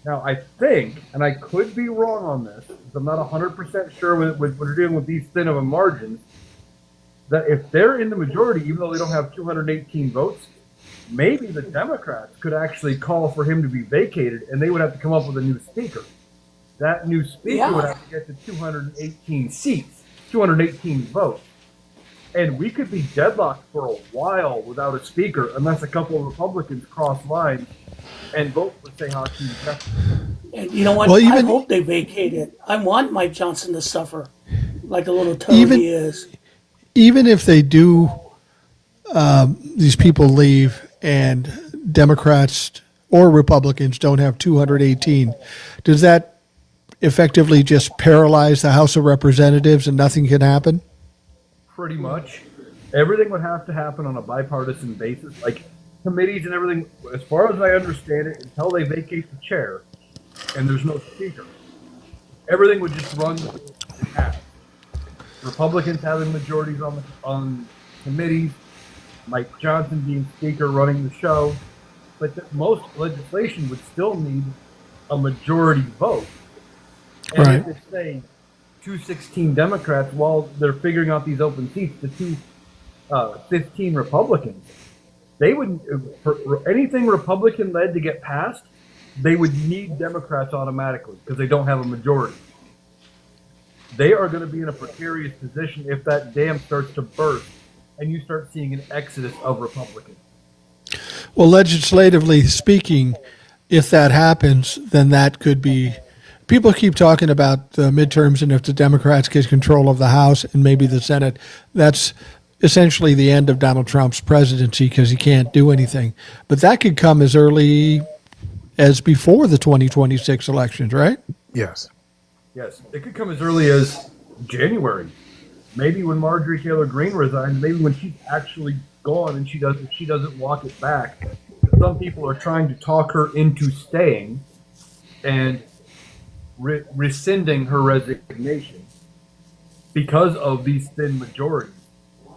Now, I think, and I could be wrong on this, because I'm not 100% sure with we're dealing with these thin of a margins, that if they're in the majority, even though they don't have 218 votes, maybe the Democrats could actually call for him to be vacated, and they would have to come up with a new speaker. That new speaker would have to get to 218 seats, 218 votes. And we could be deadlocked for a while without a speaker unless a couple of Republicans cross lines and vote for, say, Hakeem Jeffries. And you know what? Well, I even- hope they vacate it. I want Mike Johnson to suffer like a little toad Even- he is. Even if they do, these people leave and Democrats or Republicans don't have 218, does that effectively just paralyze the House of Representatives and nothing can happen? Pretty much. Everything would have to happen on a bipartisan basis, like committees and everything. As far as I understand it, until they vacate the chair and there's no speaker, everything would just run as Republicans having majorities on committees, Mike Johnson being speaker, running the show. But most legislation would still need a majority vote. And Right. if it's, say, 216 Democrats, while they're figuring out these open seats, the 15 Republicans, they would, for anything Republican led to get passed, they would need Democrats automatically because they don't have a majority. They are going to be in a precarious position if that dam starts to burst and you start seeing an exodus of Republicans. Well, legislatively speaking, if that happens, then that could be. People keep talking about the midterms, and if the Democrats get control of the House and maybe the Senate, that's essentially the end of Donald Trump's presidency because he can't do anything. But that could come as early as before the 2026 elections, right? Yes. Yes, it could come as early as January. Maybe when Marjorie Taylor Greene resigns, maybe when she's actually gone and she doesn't walk it back. Some people are trying to talk her into staying and rescinding her resignation because of these thin majorities.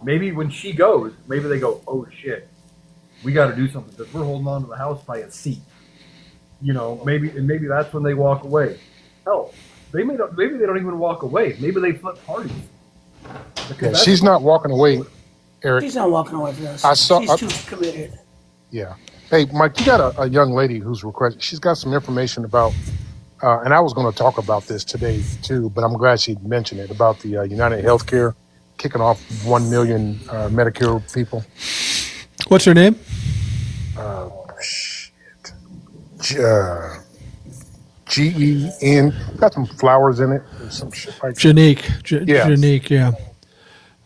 Maybe when she goes, maybe they go, "Oh shit, we got to do something because we're holding on to the House by a seat." You know, maybe that's when they walk away. Hell, maybe they don't even walk away. Maybe they flip parties. Because Yeah, that's- she's not walking away, Eric. He's not walking away from this. I saw- She's too committed. Yeah. Hey, Mike, you got a young lady who's requested. She's got some information about, and I was going to talk about this today too, but I'm glad she mentioned it about the United Healthcare kicking off 1 million Medicare people. What's her name? GEN. Got some flowers in it or some shit like that. Janique. Yes. Janique, yeah.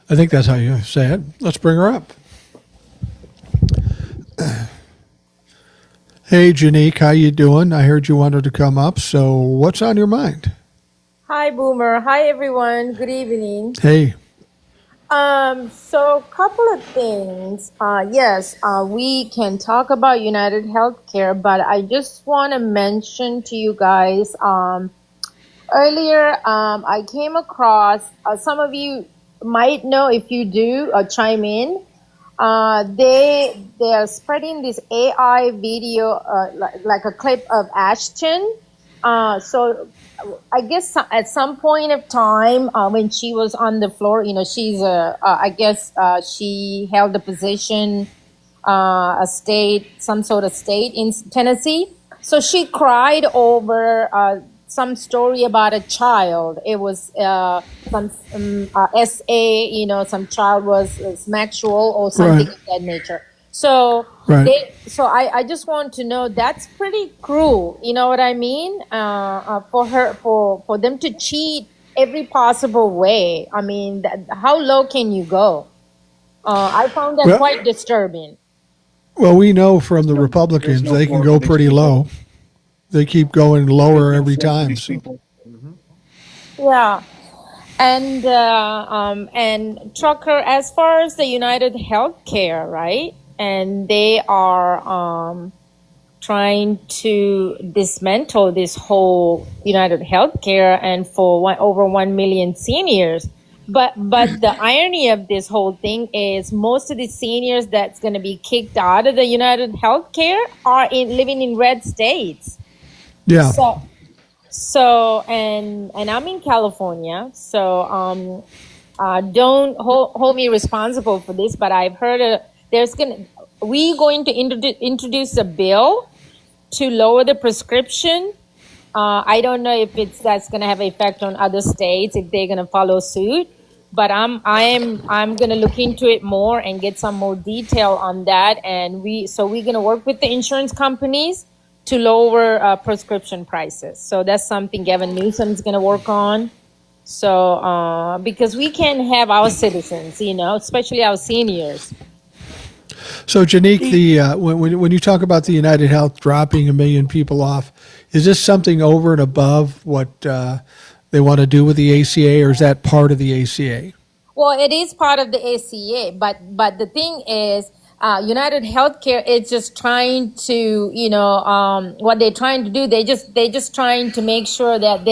I think that's how you say it. Let's bring her up. Hey, Janique, how you doing? I heard you wanted to come up, so what's on your mind? Hi, Boomer. Hi, everyone. Good evening. Hey, So couple of things. Yes, we can talk about United Healthcare, but I just want to mention to you guys, earlier, I came across, some of you might know, if you do, chime in. They are spreading this AI video, like a clip of Ashton. So I guess at some point of time, when she was on the floor, she's I guess she held a position, some sort of state in Tennessee. So she cried over some story about a child. It was some SA, some child was sexual or something Right. of that nature. So Right. I just want to know, that's pretty cruel. You know what I mean? For them to cheat every possible way. I mean, how low can you go? I found that Well, quite disturbing. well, we know from the There's Republicans no they can floor go for these pretty people. low. They keep going lower There's no every floor for time. these So, people. Yeah. And Trucker, as far as the United Healthcare, right? And they are trying to dismantle this whole United Healthcare, and for over 1 million seniors. But the irony of this whole thing is, most of the seniors that's going to be kicked out of the United Healthcare are living in red states. yeah. So and I'm in California, so don't hold me responsible for this, but I've heard we going to introduce a bill to lower the prescription. I don't know if that's going to have an effect on other states, if they're going to follow suit, but I'm going to look into it more and get some more detail on that. And we're going to work with the insurance companies to lower prescription prices. So that's something Gavin Newsom is going to work on. So because we can have our citizens, especially our seniors. So, Janique, when you talk about the United Health dropping 1 million people off, is this something over and above what they want to do with the ACA, or is that part of the ACA? Well, it is part of the ACA, but the thing is, United Healthcare is just trying to, what they're trying to do. They just trying to make sure that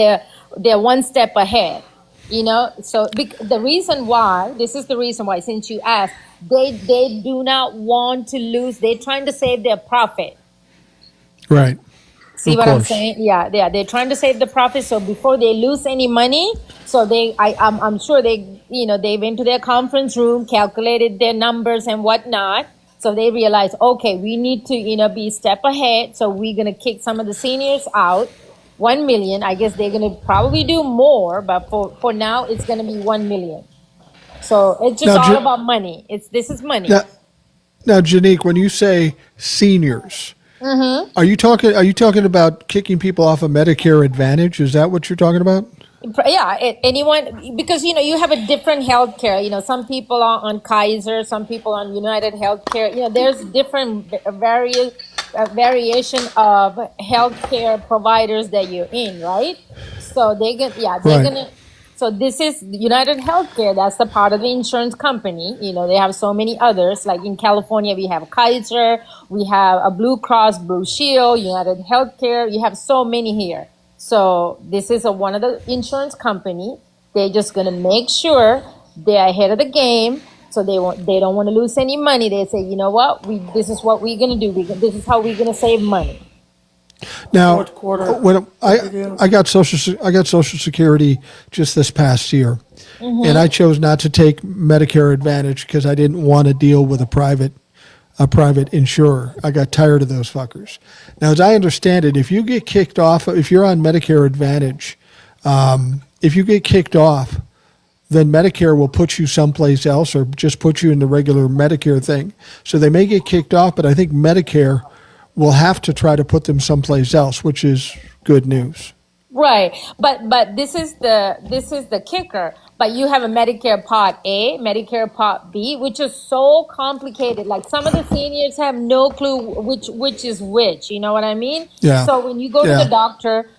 they're one step ahead. So the reason why, since you asked, they do not want to lose. They're trying to save their profit. Right. See Of what I'm course. saying? Yeah, they're trying to save the profit. So before they lose any money, so I'm sure they went to their conference room, calculated their numbers and whatnot. So they realize, okay, we need to, be a step ahead. So we're going to kick some of the seniors out. 1 million. I guess they're going to probably do more, but for now, it's going to be 1 million. So it's just Now, all about money. This is money. Now, Janique, when you say seniors, are you talking about kicking people off of Medicare Advantage? Is that what you're talking about? Yeah, anyone, because you have a different healthcare. Some people are on Kaiser, some people on United Healthcare. There's different variation of healthcare providers that you're in, right? So they're Right. gonna. So this is United Healthcare. That's the part of the insurance company. They have so many others. Like in California, we have Kaiser, we have a Blue Cross Blue Shield, United Healthcare. You have so many here. So this is one of the insurance company. They're just gonna make sure they're ahead of the game. So they don't want to lose any money. They say, you know what, this is what we're gonna do. This is how we're gonna save money. Now, Fourth quarter. when I got Social Security just this past year, and I chose not to take Medicare Advantage because I didn't want to deal with a private insurer. I got tired of those fuckers. Now, as I understand it, if you get kicked off, if you're on Medicare Advantage, if you get kicked off, then Medicare will put you someplace else or just put you in the regular Medicare thing. So they may get kicked off, but I think Medicare will have to try to put them someplace else, which is good news. Right, but this is the kicker. But you have a Medicare Part A, Medicare Part B, which is so complicated. Like some of the seniors have no clue which is which. You know what I mean? Yeah. So when you go to Yeah. the doctor,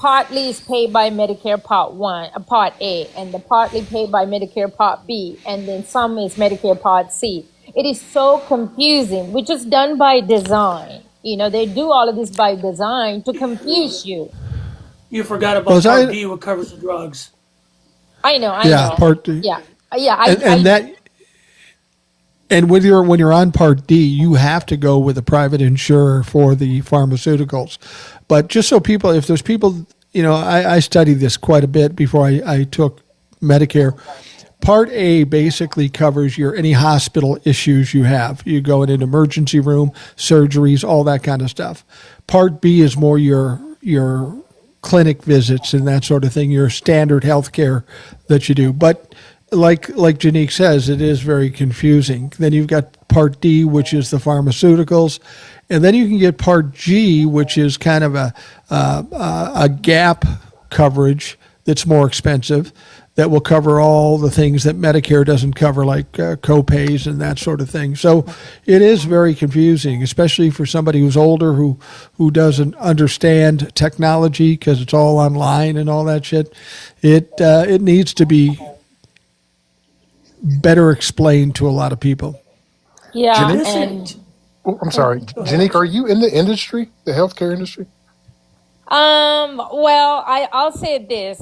partly is paid by Medicare Part 1, Part A, and the partly paid by Medicare Part B, and then some is Medicare Part C. It is so confusing, which is done by design. They do all of this by design to confuse you. You forgot Well, about as Part I- D, what covers the drugs. I know. Yeah, Part D. Yeah. And when you're on Part D, you have to go with a private insurer for the pharmaceuticals. But just so people, if there's people, I studied this quite a bit before I took Medicare. Part A basically covers any hospital issues you have. You go in an emergency room, surgeries, all that kind of stuff. Part B is more your clinic visits and that sort of thing, your standard health care that you do. But like Janique says, it is very confusing. Then you've got Part D, which is the pharmaceuticals, and then you can get Part G, which is kind of a gap coverage that's more expensive, that will cover all the things that Medicare doesn't cover, like co-pays and that sort of thing. So it is very confusing, especially for somebody who's older who doesn't understand technology because it's all online and all that shit. It needs to be better explained to a lot of people. Yeah, Janice? and Oh, I'm sorry, Janique, are you in the industry, the healthcare industry? well, I'll say this.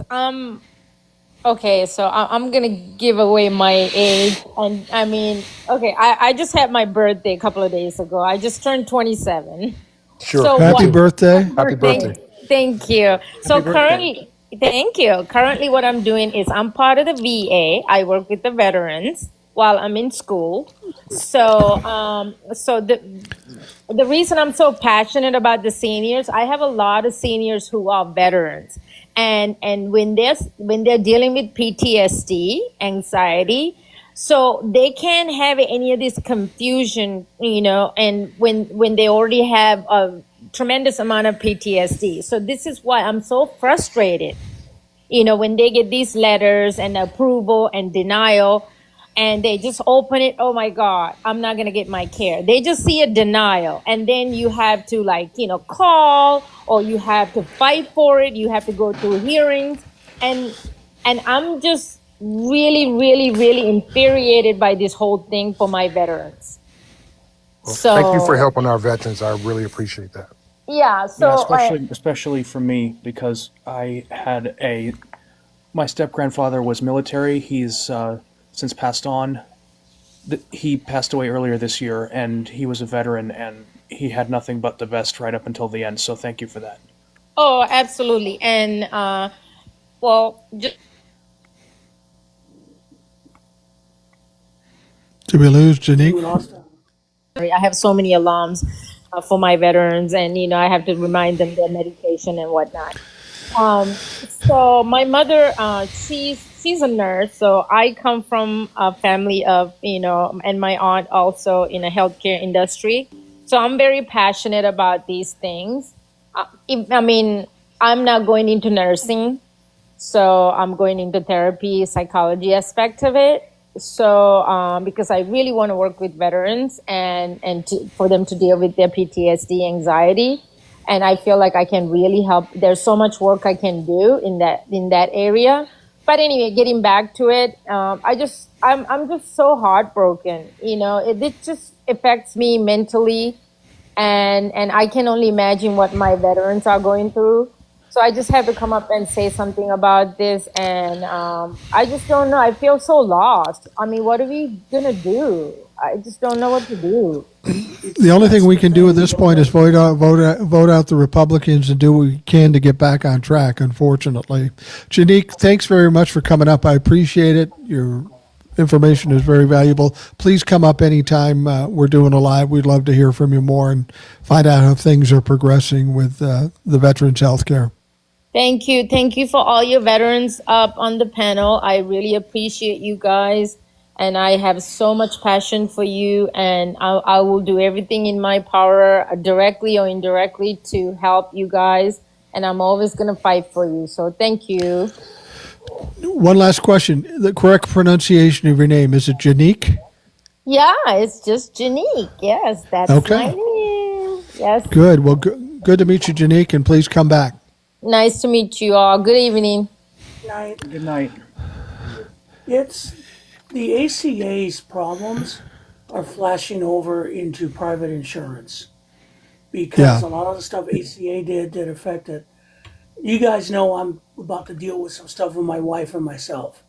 Okay, so I'm gonna give away my age, and I mean, okay, I just had my birthday a couple of days ago. I just turned 27. Sure. So Happy what- birthday. Happy birthday. Thank you. So currently, thank you. Currently, what I'm doing is I'm part of the VA. I work with the veterans while I'm in school. So, the reason I'm so passionate about the seniors, I have a lot of seniors who are veterans, and when they're dealing with PTSD, anxiety, so they can't have any of this confusion, and when they already have a tremendous amount of PTSD. So this is why I'm so frustrated, when they get these letters and approval and denial, and they just open it. Oh my God, I'm not going to get my care. They just see a denial. And then you have to call, or you have to fight for it. You have to go through hearings. And I'm just really, really, really infuriated by this whole thing for my veterans. So Thank you for helping our veterans. I really appreciate that. yeah. So Yeah, especially for me, because my step grandfather was military. He's since passed on. He passed away earlier this year, and he was a veteran, and he had nothing but the best right up until the end. So thank you for that. oh, absolutely. And just Did we lose We Janique? lost him. I have so many alarms for my veterans, and I have to remind them their medication and whatnot. So my mother, she's a nurse. So I come from a family of and my aunt also in a healthcare industry. So I'm very passionate about these things. I'm not going into nursing, so I'm going into therapy, psychology aspect of it. So, because I really want to work with veterans and for them to deal with their PTSD, anxiety, and I feel like I can really help. There's so much work I can do in that area. But anyway, getting back to it, I'm just so heartbroken. It just affects me mentally, and I can only imagine what my veterans are going through. So I just have to come up and say something about this, and I just don't know. I feel so lost. What are we gonna do? I just don't know what to do. The only thing we can do at this point is vote out the Republicans and do what we can to get back on track, unfortunately. Janique, thanks very much for coming up. I appreciate it. Your information is very valuable. Please come up anytime we're doing a live. We'd love to hear from you more and find out how things are progressing with the veterans' health care. Thank you. Thank you for all your veterans up on the panel. I really appreciate you guys. And I have so much passion for you. And I will do everything in my power, directly or indirectly, to help you guys. And I'm always going to fight for you. So thank you. One last question. The correct pronunciation of your name, is it Janique? Yeah, it's just Janique. Yes, that's Okay. my name. Yes. Good. Well, good to meet you, Janique, and please come back. Nice to meet you all. Good evening. Night. Good night. It's the ACA's problems are flashing over into private insurance because Yeah. a lot of the stuff ACA did affected. You guys know I'm about to deal with some stuff with my wife and myself.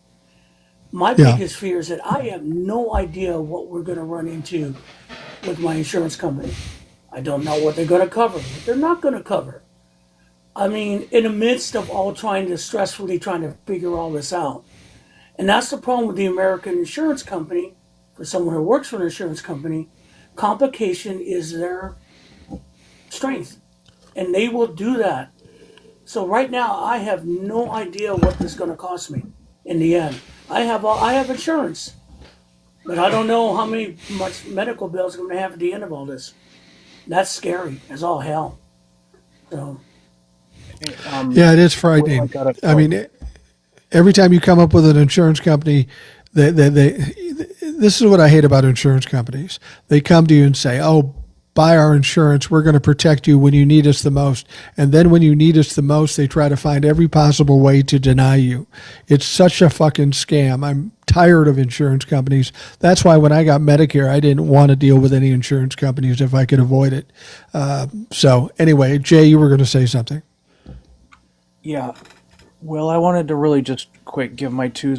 My Yeah. biggest fear is that I have no idea what we're going to run into with my insurance company. I don't know what they're going to cover, what they're not going to cover. I mean, in the midst of all stressfully trying to figure all this out. And that's the problem with the American insurance company. For someone who works for an insurance company, complication is their strength. And they will do that. So right now, I have no idea what this is going to cost me in the end. I have insurance, but I don't know how much medical bills I'm going to have at the end of all this. That's scary as all hell. So Yeah, it is frightening. I got it. I mean, every time you come up with an insurance company, this is what I hate about insurance companies. They come to you and say, "Oh, buy our insurance. We're going to protect you when you need us the most." And then when you need us the most, they try to find every possible way to deny you. It's such a fucking scam. I'm tired of insurance companies. That's why when I got Medicare, I didn't want to deal with any insurance companies if I could avoid it. So anyway, Jay, you were going to say something. Yeah. Well, I wanted to really just quick give my two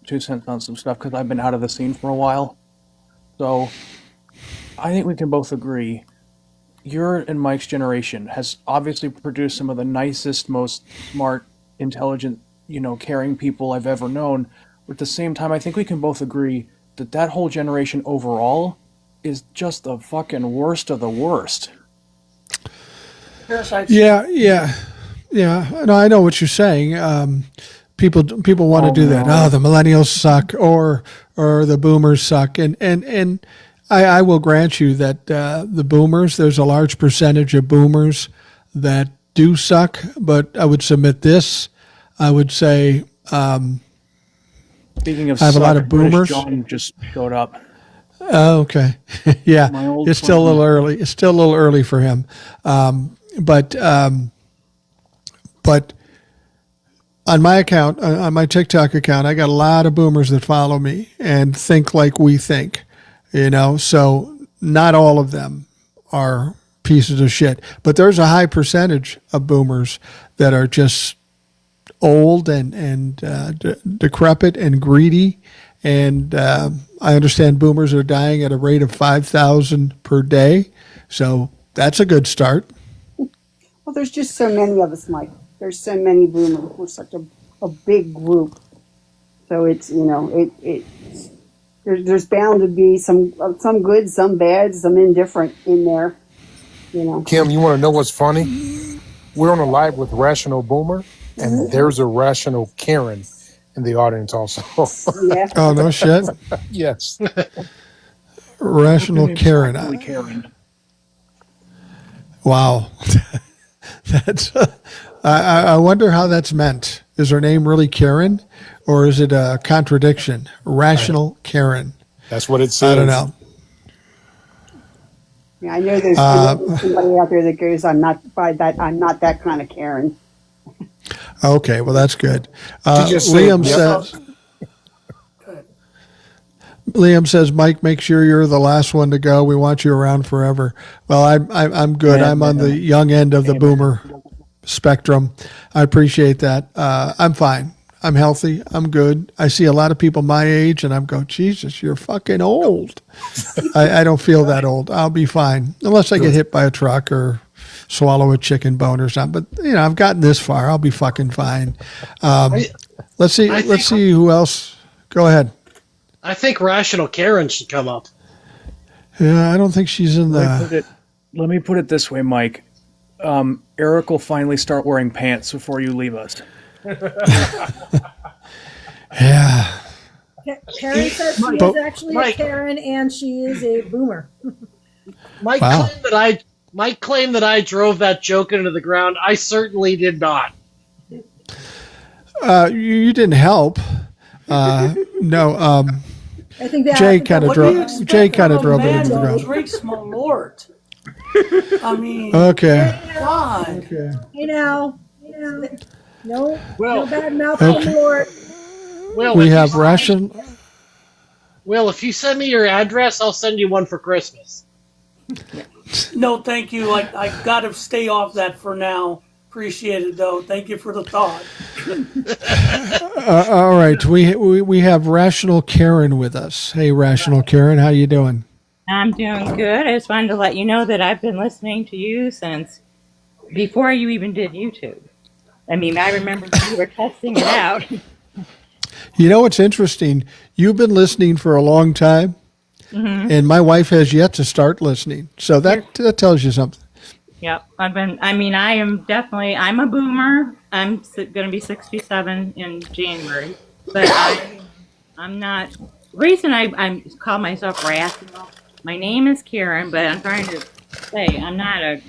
cents on some stuff because I've been out of the scene for a while. So I think we can both agree your and Mike's generation has obviously produced some of the nicest, most smart, intelligent, caring people I've ever known. But at the same time, I think we can both agree that that whole generation overall is just the fucking worst of the worst. parasites. Yeah. No, I know what you're saying. People want to do that. Oh, the millennials suck, or the boomers suck, and I will grant you that the boomers. There's a large percentage of boomers that do suck, but I would submit this. I would say Speaking of I have a lot of British boomers. John just showed up. Oh, okay. Yeah, My old it's still a little friend. early. It's still a little early for him. But on my account, on my TikTok account, I got a lot of boomers that follow me and think like we think, so not all of them are pieces of shit, but there's a high percentage of boomers that are just old and decrepit and greedy. And I understand boomers are dying at a rate of 5,000 per day. So that's a good start. Well, there's just so many of us, Mike. There's so many boomers. We're such a big group. So it's, there's bound to be some good, some bad, some indifferent in there, Kim, you want to know what's funny? We're on a live with Rational Boomer, and there's a Rational Karen in the audience also. Yeah. Oh, no shit. Yes. Rational Karen. Actually Karen. Wow. That's. I wonder how that's meant. Is her name really Karen, or is it a contradiction? Rational Karen. That's what it says. I don't know. Yeah, I know there's somebody out there that goes, I'm not that kind of Karen. Okay, well that's good. Did you say- Liam Yep. says. Liam says, Mike, make sure you're the last one to go. We want you around forever. Well, I'm good. I'm on the young end of the boomer spectrum. I appreciate that. I'm fine. I'm healthy. I'm good. I see a lot of people my age, and I'm going, Jesus, you're fucking old. I don't feel that old. I'll be fine, unless I get hit by a truck or swallow a chicken bone or something. But I've gotten this far. I'll be fucking fine. Let's see. Let's see who else. Go ahead. I think Rational Karen should come up. Yeah, I don't think she's in the. Let me put it this way, Mike. Eric will finally start wearing pants before you leave us. Yeah. Karen says she But- is actually Mike. a Karen and she is a boomer. Mike Wow. claimed that I drove that joke into the ground. I certainly did not. You didn't help. No. I think that Jay kinda What do drove- you expect Jay kinda out of drove it a man into the that ground. drinks Malort? I mean, Okay. God. Okay. You know, No, Will, no bad mouth Okay. anymore. Will, We if you have send- ration. Will, if you send me your address, I'll send you one for Christmas. No, thank you. I got to stay off that for now. Appreciate it, though. Thank you for the thought. All right, we have Rational Karen with us. Hey, Rational Karen, how you doing? I'm doing good. I just wanted to let you know that I've been listening to you since before you even did YouTube. I mean, I remember you were testing it out. You know what's interesting? You've been listening for a long time, and my wife has yet to start listening. So that tells you something. Yep. I am a boomer. I'm going to be 67 in January. But I'm not, the reason I call myself rational, my name is Karen, but I'm trying to say I'm not a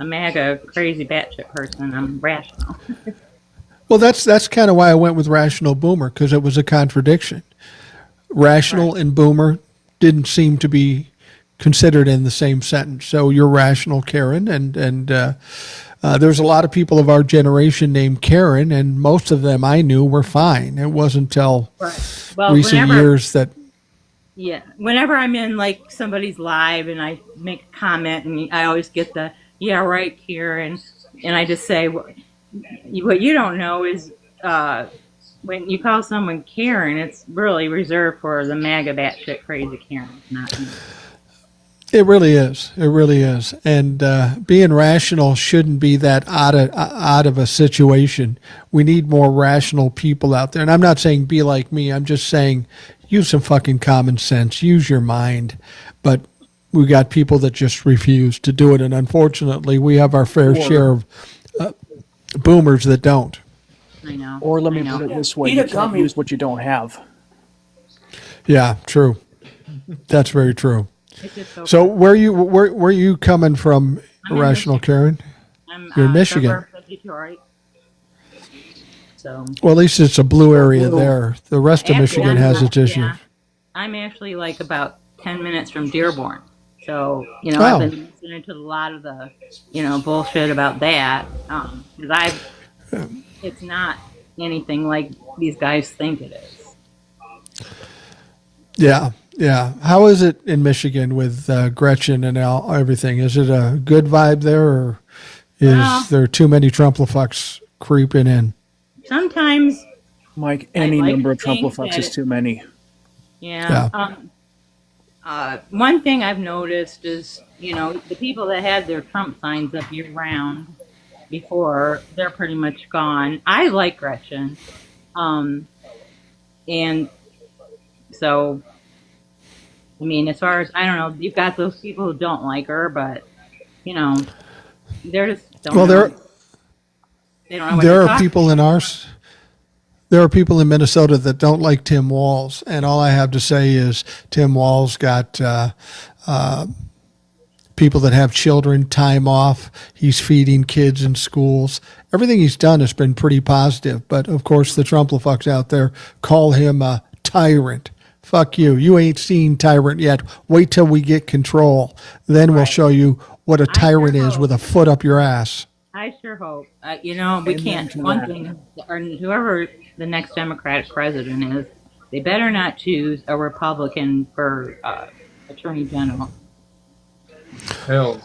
MAGA crazy batshit person. I'm rational. Well, that's kind of why I went with Rational Boomer, because it was a contradiction. Rational and Boomer didn't seem to be considered in the same sentence. So you're Rational Karen, and there's a lot of people of our generation named Karen, and most of them I knew were fine. It wasn't until Well, recent years that. Yeah, whenever I'm in like somebody's live and I make a comment, and I always get the "yeah, right, Kieran," and I just say, what you don't know is when you call someone Karen, it's really reserved for the MAGA batshit crazy Karen, not me. It really is. It really is. And being rational shouldn't be that out of a situation. We need more rational people out there. And I'm not saying be like me. I'm just saying use some fucking common sense. Use your mind. But we got people that just refuse to do it. And unfortunately, we have our fair share of boomers that don't. I know. Or let me I know. put it this way: Eat you a can't gummy. use what you don't have. Yeah, true. That's very true. It's just So where you coming from, I'm in Rational Karen? I'm you're in Michigan. suburb of Detroit. So Well, at least it's a blue area Blue. there. The rest of Actually, Michigan I'm has not- its issues. yeah. I'm actually like about 10 minutes from Dearborn. So, Oh. I've been listening to a lot of the, bullshit about that. Because it's not anything like these guys think it is. Yeah, yeah. How is it in Michigan with Gretchen and everything? Is it a good vibe there, or is Well- there too many Trumplefucks creeping in? Sometimes, Mike, any like number of to think Trumplefucks that is too many. yeah. Yeah. One thing I've noticed is, the people that had their Trump signs up year round before, they're pretty much gone. I like Gretchen. And so, I mean, as far as, I don't know, you've got those people who don't like her, but, they're just don't Well, know. They don't know what there they're are talking people in ours. There are people in Minnesota that don't like Tim Walz, and all I have to say is Tim Walz got people that have children time off. He's feeding kids in schools. Everything he's done has been pretty positive. But of course, the Trumplefucks out there call him a tyrant. Fuck you. You ain't seen tyrant yet. Wait till we get control. Then we'll show you what a tyrant is with a foot up your ass. I sure hope. We can't. One thing, or whoever the next Democratic president is, they better not choose a Republican for Attorney General. Hell,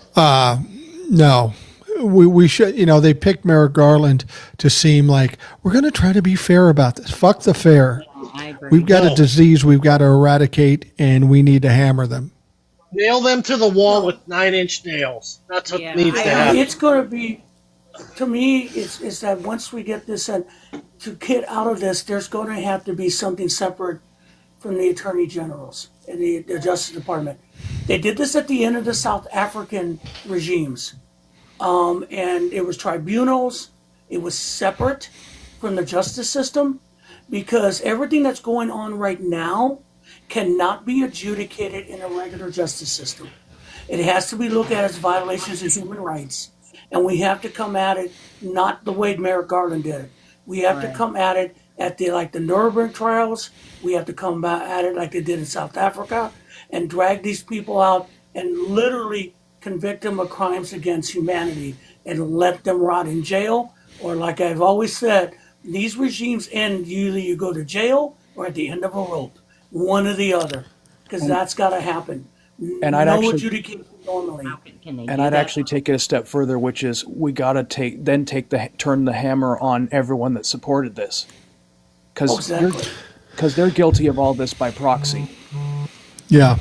No. We should, they picked Merrick Garland to seem like we're going to try to be fair about this. Fuck the fair. I agree. We've got a disease we've got to eradicate, and we need to hammer them. Nail them to the wall with 9-inch nails. That's what Yeah, needs to I- happen. It's going to be, to me, it's that once we get this, to get out of this, there's going to have to be something separate from the attorney generals and the Justice Department. They did this at the end of the South African regimes. And it was tribunals. It was separate from the justice system because everything that's going on right now cannot be adjudicated in a regular justice system. It has to be looked at as violations of human rights. And we have to come at it not the way Merrick Garland did it. We have to come at it at the Nuremberg trials. We have to come at it like they did in South Africa and drag these people out and literally convict them of crimes against humanity and let them rot in jail or like I've always said, these regimes end usually you go to jail or at the end of a rope, one or the other, because that's got to happen. And I'd No actually adjudication normally. How can they and do I'd that? actually take it a step further, which is we gotta turn the hammer on everyone that supported this, Oh, because exactly. they're guilty of all this by proxy. Yeah.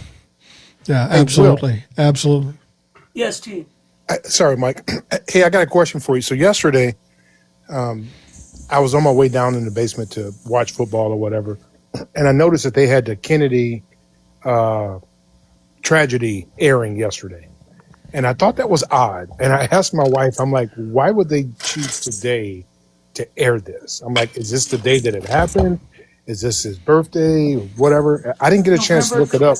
Yeah, Hey, Will. absolutely. Absolutely. Yes, T. Sorry, Mike. Hey, I got a question for you. So yesterday, I was on my way down in the basement to watch football or whatever, and I noticed that they had the Kennedy tragedy airing yesterday, and I thought that was odd. And I asked my wife, I'm like, why would they choose today to air this? I'm like, is this the day that it happened? Is this his birthday or whatever? I didn't get a chance to November look it up.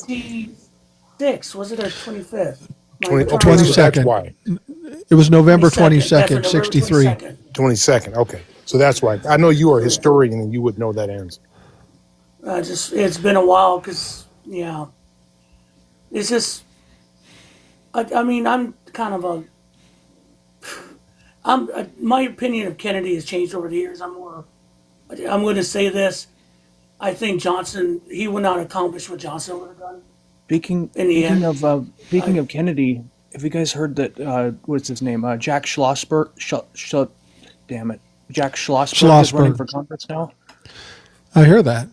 26th, was it, or 25th? My 20, return okay, so that's 22nd. why. It was November 22nd, that's 22nd, November 63. 22nd. 22nd. Okay, so that's why. I know you are a historian and you would know that answer. It's been a while because, yeah. It's just, I mean, I'm kind of a, my opinion of Kennedy has changed over the years. I'm going to say this. I think Johnson, he would not accomplish what Johnson would have done Speaking in the speaking end. of Kennedy, have you guys heard that? What's his name? Jack Schlossberg. Damn it, Jack Schlossberg is running Schlossberg. for Congress now. I hear that.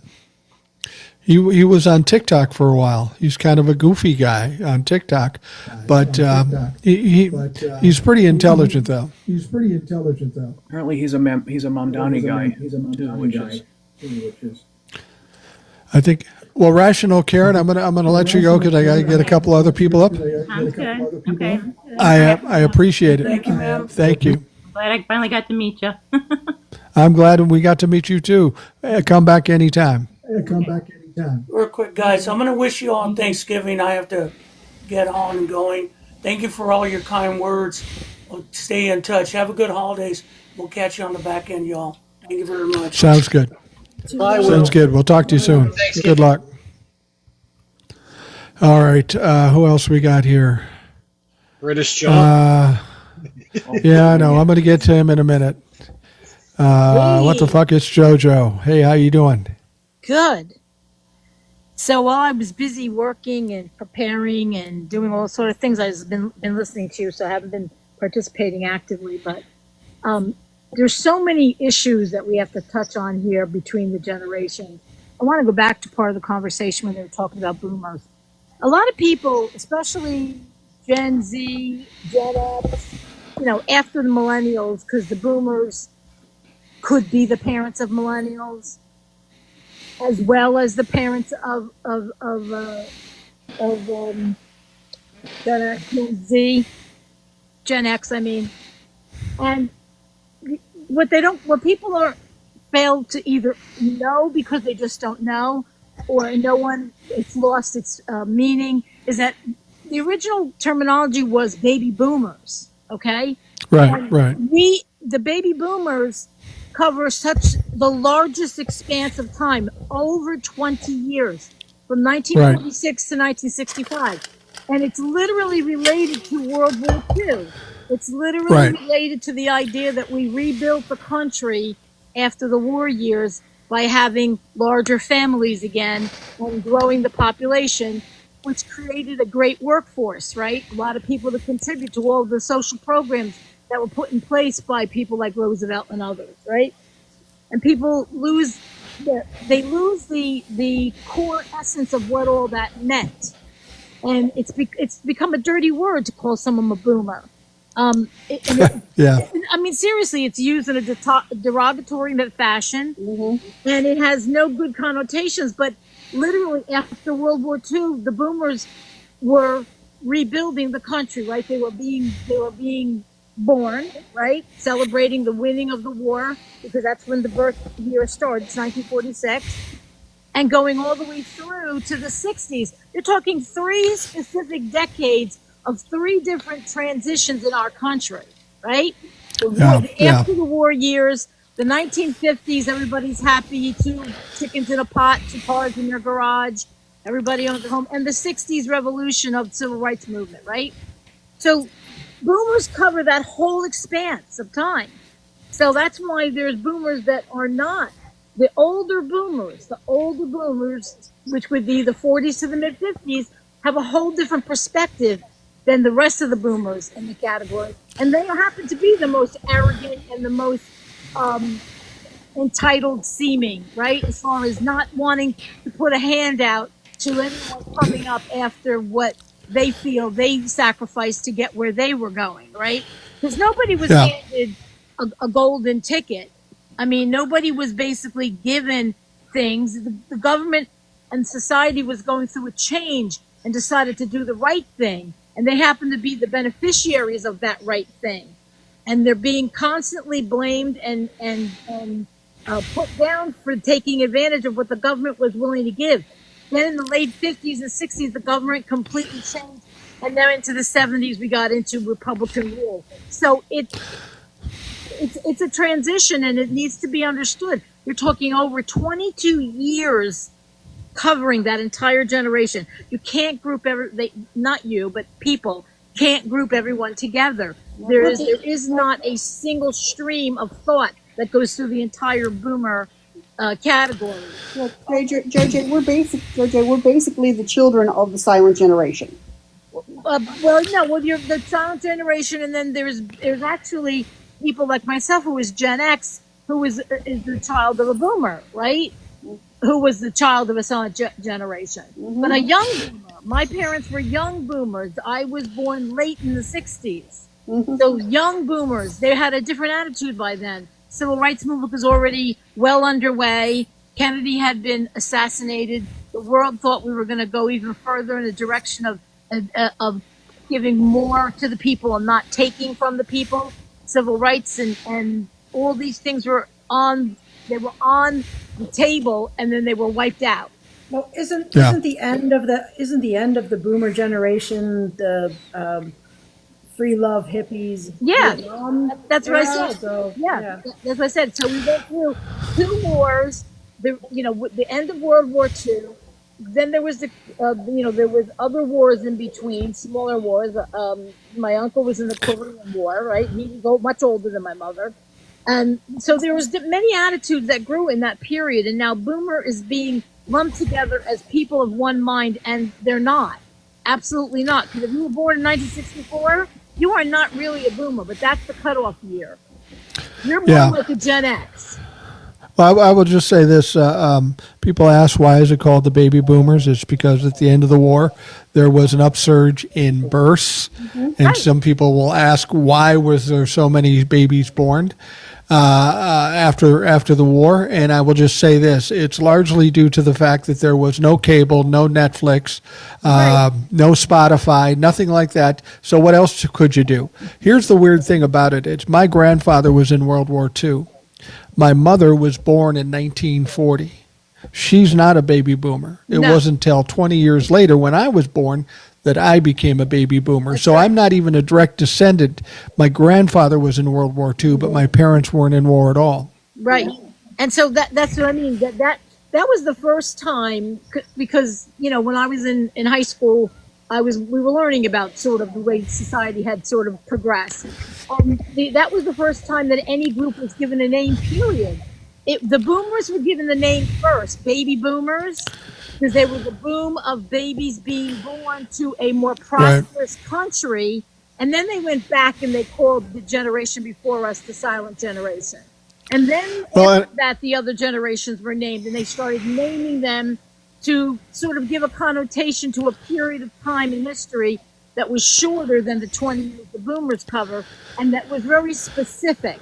He was on TikTok for a while. He's kind of a goofy guy on TikTok, but he's pretty intelligent though. Apparently, he's a Mamdani guy too, which is I think. Well, Rational Karen, I'm gonna let you go because I got to get a couple other people up. Sounds good. Okay. I appreciate it. Thank you, ma'am. Thank you. Glad I finally got to meet you. I'm glad we got to meet you too. Come back anytime. Real quick, guys, I'm going to wish you all Thanksgiving. I have to get on and going. Thank you for all your kind words. Stay in touch. Have a good holidays. We'll catch you on the back end, y'all. Thank you very much. Sounds good. Bye, Will. Sounds good. We'll talk to you soon. Good luck. All right. Who else we got here? British John. Yeah, I know. I'm going to get to him in a minute. What the fuck? It's JoJo. Hey, how you doing? Good. So while I was busy working and preparing and doing all sort of things, I've been listening to you, so I haven't been participating actively. But there's so many issues that we have to touch on here between the generations. I want to go back to part of the conversation when they were talking about boomers. A lot of people, especially Gen Z, Gen X, after the millennials, because the boomers could be the parents of millennials, as well as the parents of Gen X, I mean. And what people are fail to either know because they just don't know, or it's lost its meaning, is that the original terminology was baby boomers, okay? Right, right. The baby boomers cover the largest expanse of time, over 20 years, from 1946 to 1965. And it's literally related to World War II. It's literally related to the idea that we rebuilt the country after the war years by having larger families again and growing the population, which created a great workforce, right? A lot of people to contribute to all the social programs that were put in place by people like Roosevelt and others, right? And people lose the core essence of what all that meant. And it's become a dirty word to call someone a boomer. Yeah. I mean, seriously, it's used in a derogatory fashion, and it has no good connotations. But literally, after World War II, the boomers were rebuilding the country. Right? They were being born. Right? Celebrating the winning of the war, because that's when the birth year started. It's 1946. And going all the way through to the 60s. You're talking 3 specific decades of 3 different transitions in our country, right? After the war years, the 1950s, everybody's happy, 2 chickens in a pot, 2 cars in your garage, everybody owns a home, and the 60s revolution of the civil rights movement, right? So boomers cover that whole expanse of time. So that's why there's boomers that are not. The older boomers, which would be the 40s to the mid 50s, have a whole different perspective than the rest of the boomers in the category. And they happen to be the most arrogant and the most entitled seeming, right? As far as not wanting to put a hand out to anyone coming up after what they feel they sacrificed to get where they were going, right? Because nobody was Yeah. handed a golden ticket. I mean, nobody was basically given things. The government and society was going through a change and decided to do the right thing. And they happen to be the beneficiaries of that right thing. And they're being constantly blamed and put down for taking advantage of what the government was willing to give. Then in the late 50s and 60s, the government completely changed. And then into the 70s, we got into Republican rule. So it's a transition, and it needs to be understood. You're talking over 22 years covering that entire generation. You can't group not you, but people can't group everyone together. There is not a single stream of thought that goes through the entire boomer category. Well, JJ, we're basically the children of the silent generation. You're the silent generation, and then there's actually people like myself who is Gen X, who is the child of a boomer, right? Who was the child of a silent generation. Mm-hmm. But a young boomer. My parents were young boomers. I was born late in the 60s. Mm-hmm. So young boomers, they had a different attitude by then. Civil rights movement was already well underway. Kennedy had been assassinated. The world thought we were going to go even further in the direction of giving more to the people and not taking from the people. Civil rights and all these things were on the table, and then they were wiped out. Well, isn't Yeah. the end of the boomer generation the free love hippies? Yeah, Vietnam that's what I era? said. So, Yeah, that's what I said. So we went through 2 wars. With the end of World War II. Then there was there was other wars in between, smaller wars. My uncle was in the Korean War, right? He was much older than my mother. And so there was many attitudes that grew in that period. And now boomer is being lumped together as people of one mind, and they're not. Absolutely not. Because if you were born in 1964, you are not really a boomer, but that's the cutoff year. You're more Yeah. like a Gen X. Well, I will just say this. People ask, why is it called the baby boomers? It's because at the end of the war, there was an upsurge in births. And Right. some people will ask, why was there so many babies born after the war? And I will just say this. It's largely due to the fact that there was no cable, no Netflix, no Spotify, nothing like that. So what else could you do? Here's the weird thing about it. It's my grandfather was in World War II. My mother was born in 1940. She's not a baby boomer. It No. wasn't until 20 years later when I was born that I became a baby boomer. So I'm not even a direct descendant. My grandfather was in World War II, but my parents weren't in war at all. Right. And so that's what I mean. That was the first time, because, when I was in high school, we were learning about sort of the way society had sort of progressed. That was the first time that any group was given a name, period. The boomers were given the name first, baby boomers, because there was a boom of babies being born to a more prosperous country. And then they went back and they called the generation before us the silent generation. And then after that, the other generations were named, and they started naming them to sort of give a connotation to a period of time in history that was shorter than the 20 years the boomers cover, and that was very specific.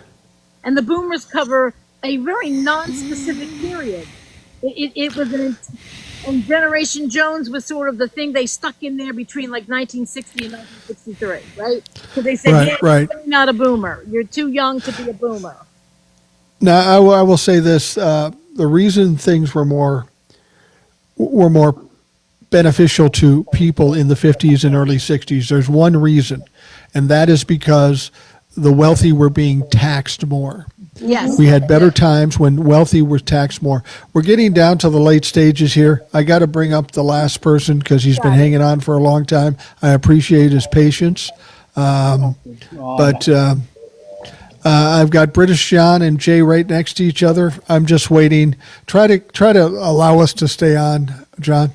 And the boomers cover a very non-specific period. It was and Generation Jones was sort of the thing they stuck in there between like 1960 and 1963, right? So they said, Right. You're not a boomer. You're too young to be a boomer. Now, I will say this. The reason things were more beneficial to people in the 50s and early 60s, there's one reason, and that is because the wealthy were being taxed more. Yes. We had better times when wealthy were taxed more. We're getting down to the late stages here. I got to bring up the last person because he's been hanging on for a long time. I appreciate his patience. But I've got British John and Jay right next to each other. I'm just waiting. Try to allow us to stay on, John.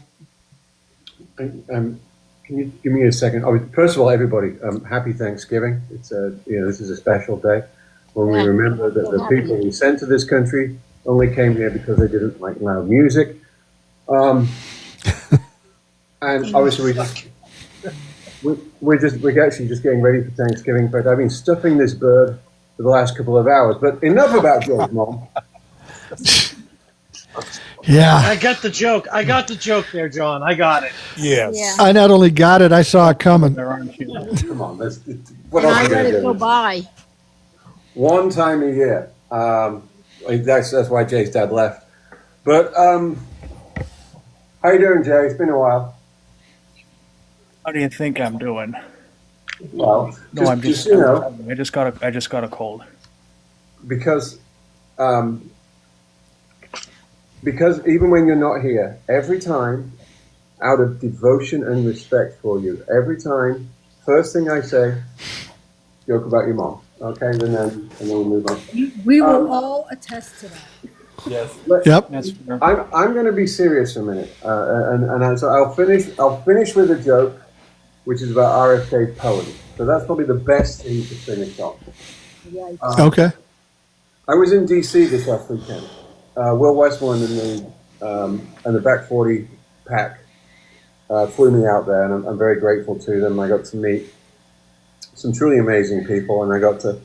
Can you give me a second? Oh, first of all, everybody, happy Thanksgiving. It's this is a special day when we remember that the people we sent to this country only came here because they didn't like loud music. And obviously we're actually just getting ready for Thanksgiving. But I've been stuffing this bird for the last couple of hours. But enough about Joe's mom. Yeah. I got the joke. I got the joke there, John. I got it. Yes. Yeah. I not only got it, I saw it coming. Come on, And what else I are you let gonna it go do? by. One time a year. That's why Jay's dad left. But how you doing, Jay? It's been a while. How do you think I'm doing? Well, No, I'm just you know, I just got a cold. because even when you're not here, every time, out of devotion and respect for you, every time, first thing I say, joke about your mom. Okay, and then we'll move on. We will all attest to that. Yes. Yep. That's fair. I'm going to be serious for a minute, so I'll finish with a joke, which is about RFK poem. So that's probably the best thing to finish off. Okay. I was in DC this last weekend. Will Westmoreland and the Back 40 pack flew me out there, and I'm very grateful to them. I got to meet some truly amazing people, and I got to.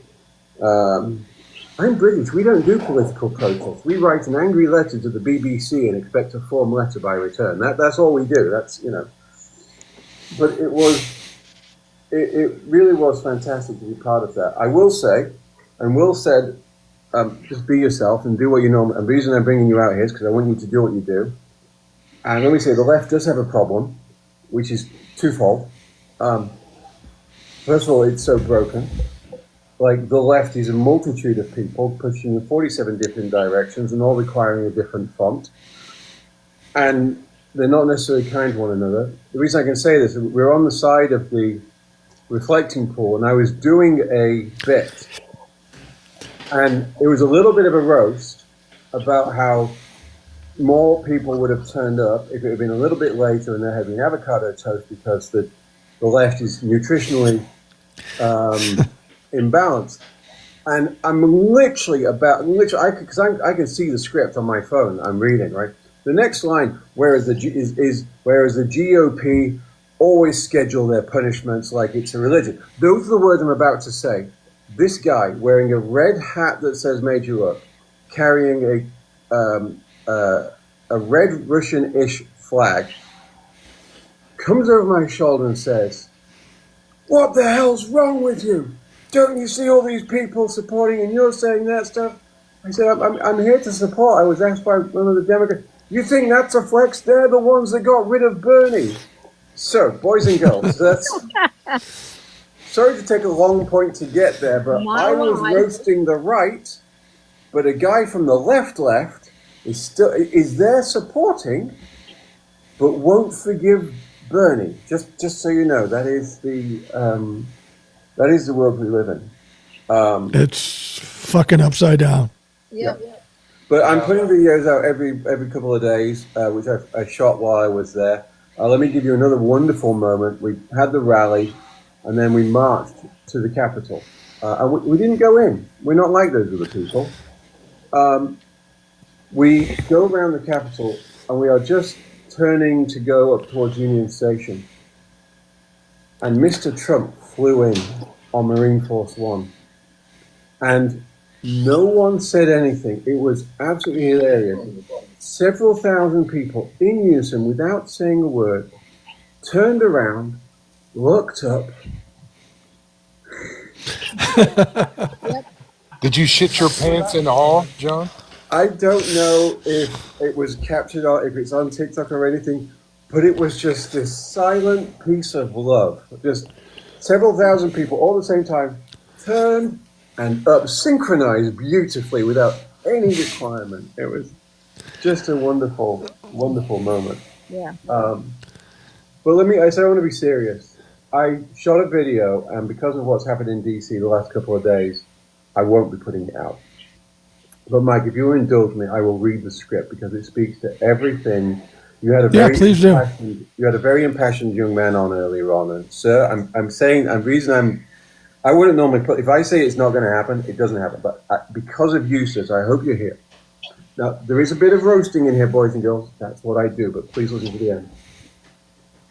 I'm British. We don't do political protests. We write an angry letter to the BBC and expect a form letter by return. That's all we do. But it really was fantastic to be part of that. I will say, and Will said, just be yourself and do what you normally. And the reason I'm bringing you out here is because I want you to do what you do. And let me say, the left does have a problem, which is twofold. First of all, it's so broken. Like, the left is a multitude of people pushing in 47 different directions and all requiring a different font. And they're not necessarily kind to one another. The reason I can say this, we're on the side of the reflecting pool, and I was doing a bit. And it was a little bit of a roast about how more people would have turned up if it had been a little bit later and there had been avocado toast, because the left is nutritionally imbalanced. And I'm literally, because I can see the script on my phone. I'm reading, right? The next line, whereas the GOP always schedule their punishments like it's a religion. Those are the words I'm about to say. This guy wearing a red hat that says "Made You Up," carrying a red Russian-ish flag, comes over my shoulder and says, "What the hell's wrong with you? Don't you see all these people supporting and you're saying that stuff?" I said, I'm here to support. I was asked by one of the Democrats, "You think that's a flex? They're the ones that got rid of Bernie." So, boys and girls, that's... Sorry to take a long point to get there, but I was roasting the right, but a guy from the left is there supporting, but won't forgive Bernie. Just so you know, that is the world we live in. It's fucking upside down. Yeah. But I'm putting videos out every couple of days, which I shot while I was there. Let me give you another wonderful moment. We had the rally, and then we marched to the Capitol. And we didn't go in. We're not like those other people. We go around the Capitol, and we are just turning to go up towards Union Station. And Mr. Trump flew in on Marine Force One. And no one said anything. It was absolutely hilarious. Several thousand people in unison, without saying a word, turned around, looked up. Did you shit your pants in the hall, John? I don't know if it was captured or if it's on TikTok or anything, but it was just this silent piece of love. Just several thousand people all at the same time turned and up, synchronized beautifully without any requirement. It was just a wonderful, wonderful moment. Yeah. But I said I want to be serious. I shot a video, and because of what's happened in DC the last couple of days, I won't be putting it out. But Mike, if you'll indulge me, I will read the script because it speaks to everything. You had a very please do. you had a very impassioned young man on earlier on, and sir, I wouldn't normally put, if I say it's not going to happen, it doesn't happen. But because of you, sirs, I hope you're here. Now, there is a bit of roasting in here, boys and girls. That's what I do, but please listen to the end.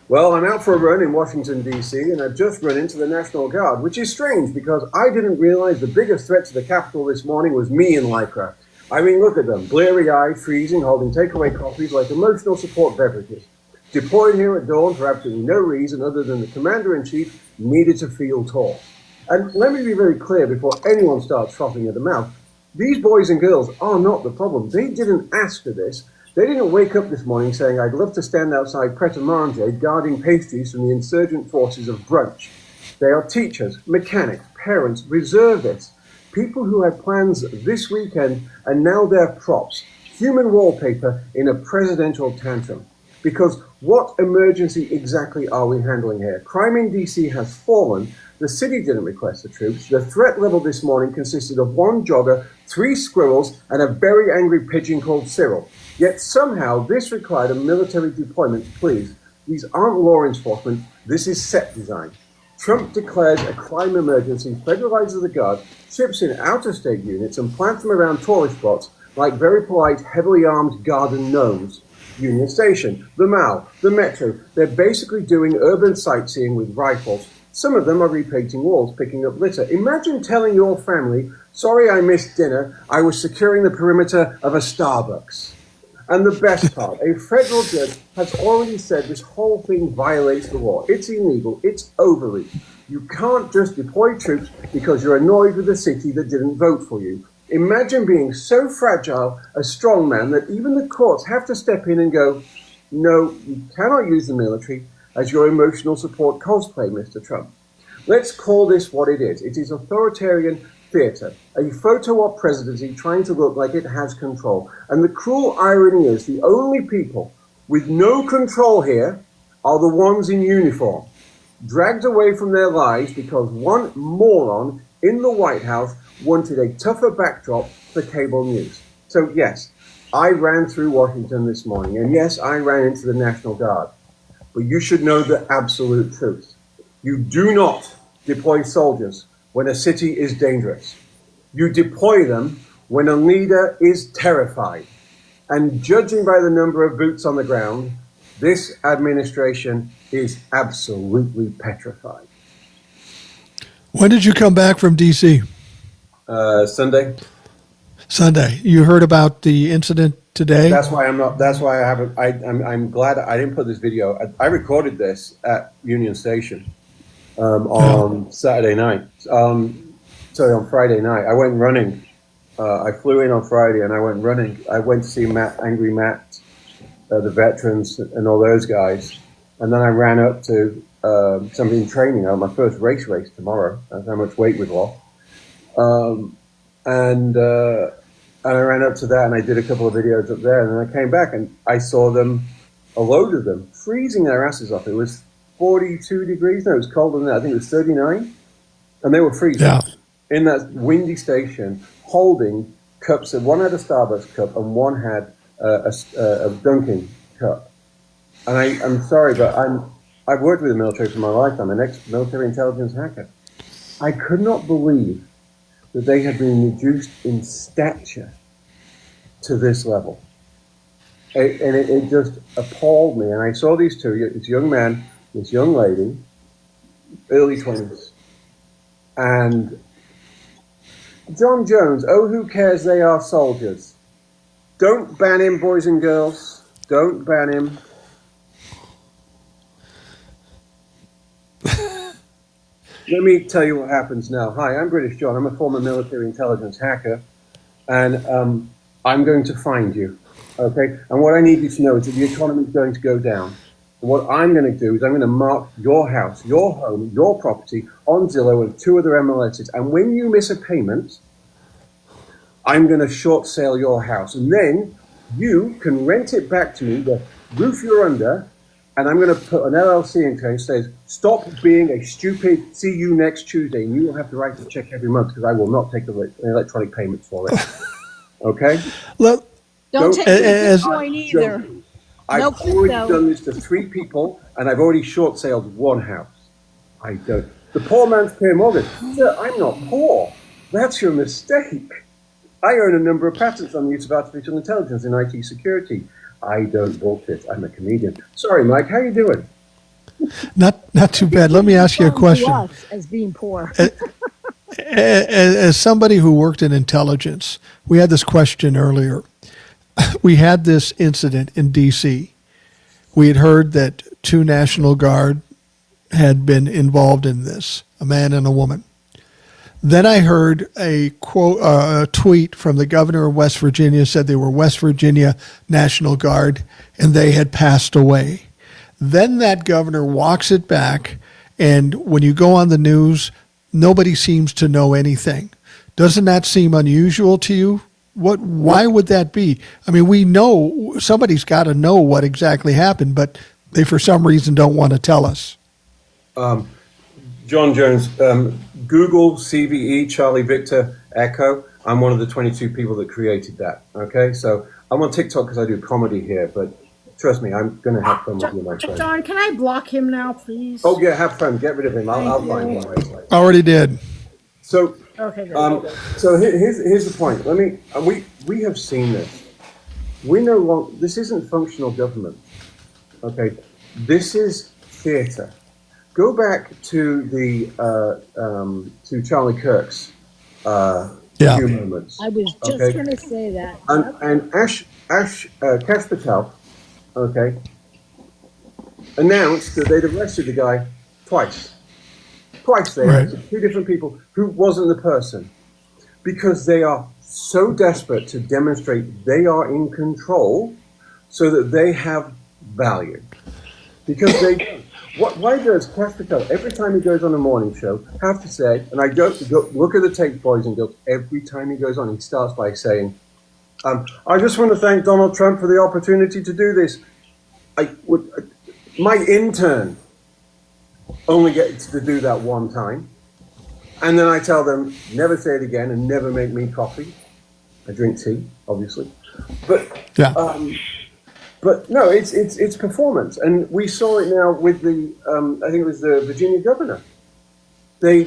Well, I'm out for a run in Washington, D.C., and I've just run into the National Guard, which is strange because I didn't realize the biggest threat to the Capitol this morning was me in Lycra. I mean, look at them, bleary-eyed, freezing, holding takeaway coffees like emotional support beverages. Deployed here at dawn for absolutely no reason other than the Commander-in-Chief needed to feel tall. And let me be very clear before anyone starts frothing at the mouth. These boys and girls are not the problem. They didn't ask for this. They didn't wake up this morning saying, I'd love to stand outside Pret a Manger guarding pastries from the insurgent forces of brunch. They are teachers, mechanics, parents, reservists, people who had plans this weekend and now they're props. Human wallpaper in a presidential tantrum. Because what emergency exactly are we handling here? Crime in D.C. has fallen. The city didn't request the troops. The threat level this morning consisted of one jogger, 3 squirrels, and a very angry pigeon called Cyril. Yet somehow this required a military deployment. Please, these aren't law enforcement. This is set design. Trump declares a crime emergency, federalizes the Guard, ships in outer-state units, and plants them around tourist spots like very polite, heavily armed garden gnomes. Union Station, the Mall, the Metro, they're basically doing urban sightseeing with rifles. Some of them are repainting walls, picking up litter. Imagine telling your family, sorry I missed dinner, I was securing the perimeter of a Starbucks. And the best part, a federal judge has already said this whole thing violates the law. It's illegal, it's overreach. You can't just deploy troops because you're annoyed with a city that didn't vote for you. Imagine being so fragile, a strongman, that even the courts have to step in and go, no, you cannot use the military as your emotional support cosplay, Mr. Trump. Let's call this what it is. It is authoritarian theater, a photo op presidency trying to look like it has control. And the cruel irony is the only people with no control here are the ones in uniform, dragged away from their lives because one moron in the White House wanted a tougher backdrop for cable news. So yes, I ran through Washington this morning, and yes, I ran into the National Guard. But you should know the absolute truth. You do not deploy soldiers when a city is dangerous. You deploy them when a leader is terrified. And judging by the number of boots on the ground, this administration is absolutely petrified. When did you come back from D.C.? Sunday. Sunday. You heard about the incident today? That's why I'm not. That's why I haven't. I'm glad I didn't put this video. I recorded this at Union Station on Saturday night. Sorry, on Friday night. I went running. I flew in on Friday and I went running. I went to see Angry Matt, the veterans, and all those guys. And then I ran up to somebody in training. My first race tomorrow. That's how much weight we've lost. And I ran up to that and I did a couple of videos up there, and then I came back and I saw them, a load of them, freezing their asses off. It was 42 degrees. No, it was colder than that. I think it was 39. And they were freezing in that windy station, holding cups. One had a Starbucks cup and one had a Dunkin' cup. And I'm sorry, but I've worked with the military for my life. I'm an ex-military intelligence hacker. I could not believe that they had been reduced in stature to this level. And it just appalled me. And I saw these two, this young man, this young lady, early 20s. And John Jones, oh, who cares, they are soldiers. Don't ban him, boys and girls. Don't ban him. Let me tell you what happens now. Hi, I'm British John. I'm a former military intelligence hacker, and I'm going to find you, okay? And what I need you to know is that the economy is going to go down. And what I'm going to do is I'm going to mark your house, your home, your property on Zillow and 2 other MLSs. And when you miss a payment, I'm going to short sale your house. And then you can rent it back to me, the roof you're under, and I'm going to put an LLC in and says, stop being a stupid, see you next Tuesday, and you will have to write a check every month because I will not take electronic payments for it. Okay? Look, Don't take as- Bitcoin either. I've No already crypto. done this to 3 people, and I've already short-sailed 1 house. I don't. The poor man's Pierre Morgan. Sir, I'm not poor. That's your mistake. I own a number of patents on the use of artificial intelligence in IT security. I don't bullshit. I'm a comedian. Sorry, Mike. How you doing? not too bad. Let me ask you a question. To us as being poor. As somebody who worked in intelligence, we had this question earlier. We had this incident in D.C. We had heard that 2 National Guard had been involved in this, a man and a woman. Then I heard a quote, a tweet from the governor of West Virginia said they were West Virginia National Guard and they had passed away. Then that governor walks it back, and when you go on the news, nobody seems to know anything. Doesn't that seem unusual to you? Why would that be? I mean, we know somebody's got to know what exactly happened, but they for some reason don't want to tell us. John Jones, Google CVE, Charlie Victor Echo. I'm one of the 22 people that created that. Okay, so I'm on TikTok because I do comedy here, but trust me, I'm going to have fun with you, my friend. John, can I block him now, please? Oh yeah, have fun. Get rid of him. I'll find him later. Already did. So, Okay, good. so here's the point. We have seen this. We no longer. This isn't functional government. Okay, this is theater. Go back to the to Charlie Kirk's few moments. I was just Okay. going to say that. And Kash Patel, okay, announced that they'd arrested the guy twice. Twice they arrested 2 different people who wasn't the person, because they are so desperate to demonstrate they are in control, so that they have value. Because they don't. Why does Kash Patel, every time he goes on a morning show, have to say, and I go look at the tape, boys and girls, every time he goes on, he starts by saying, I just want to thank Donald Trump for the opportunity to do this. My intern only gets to do that 1 time. And then I tell them, never say it again and never make me coffee. I drink tea, obviously. But But no, it's performance, and we saw it now with the I think it was the Virginia governor. They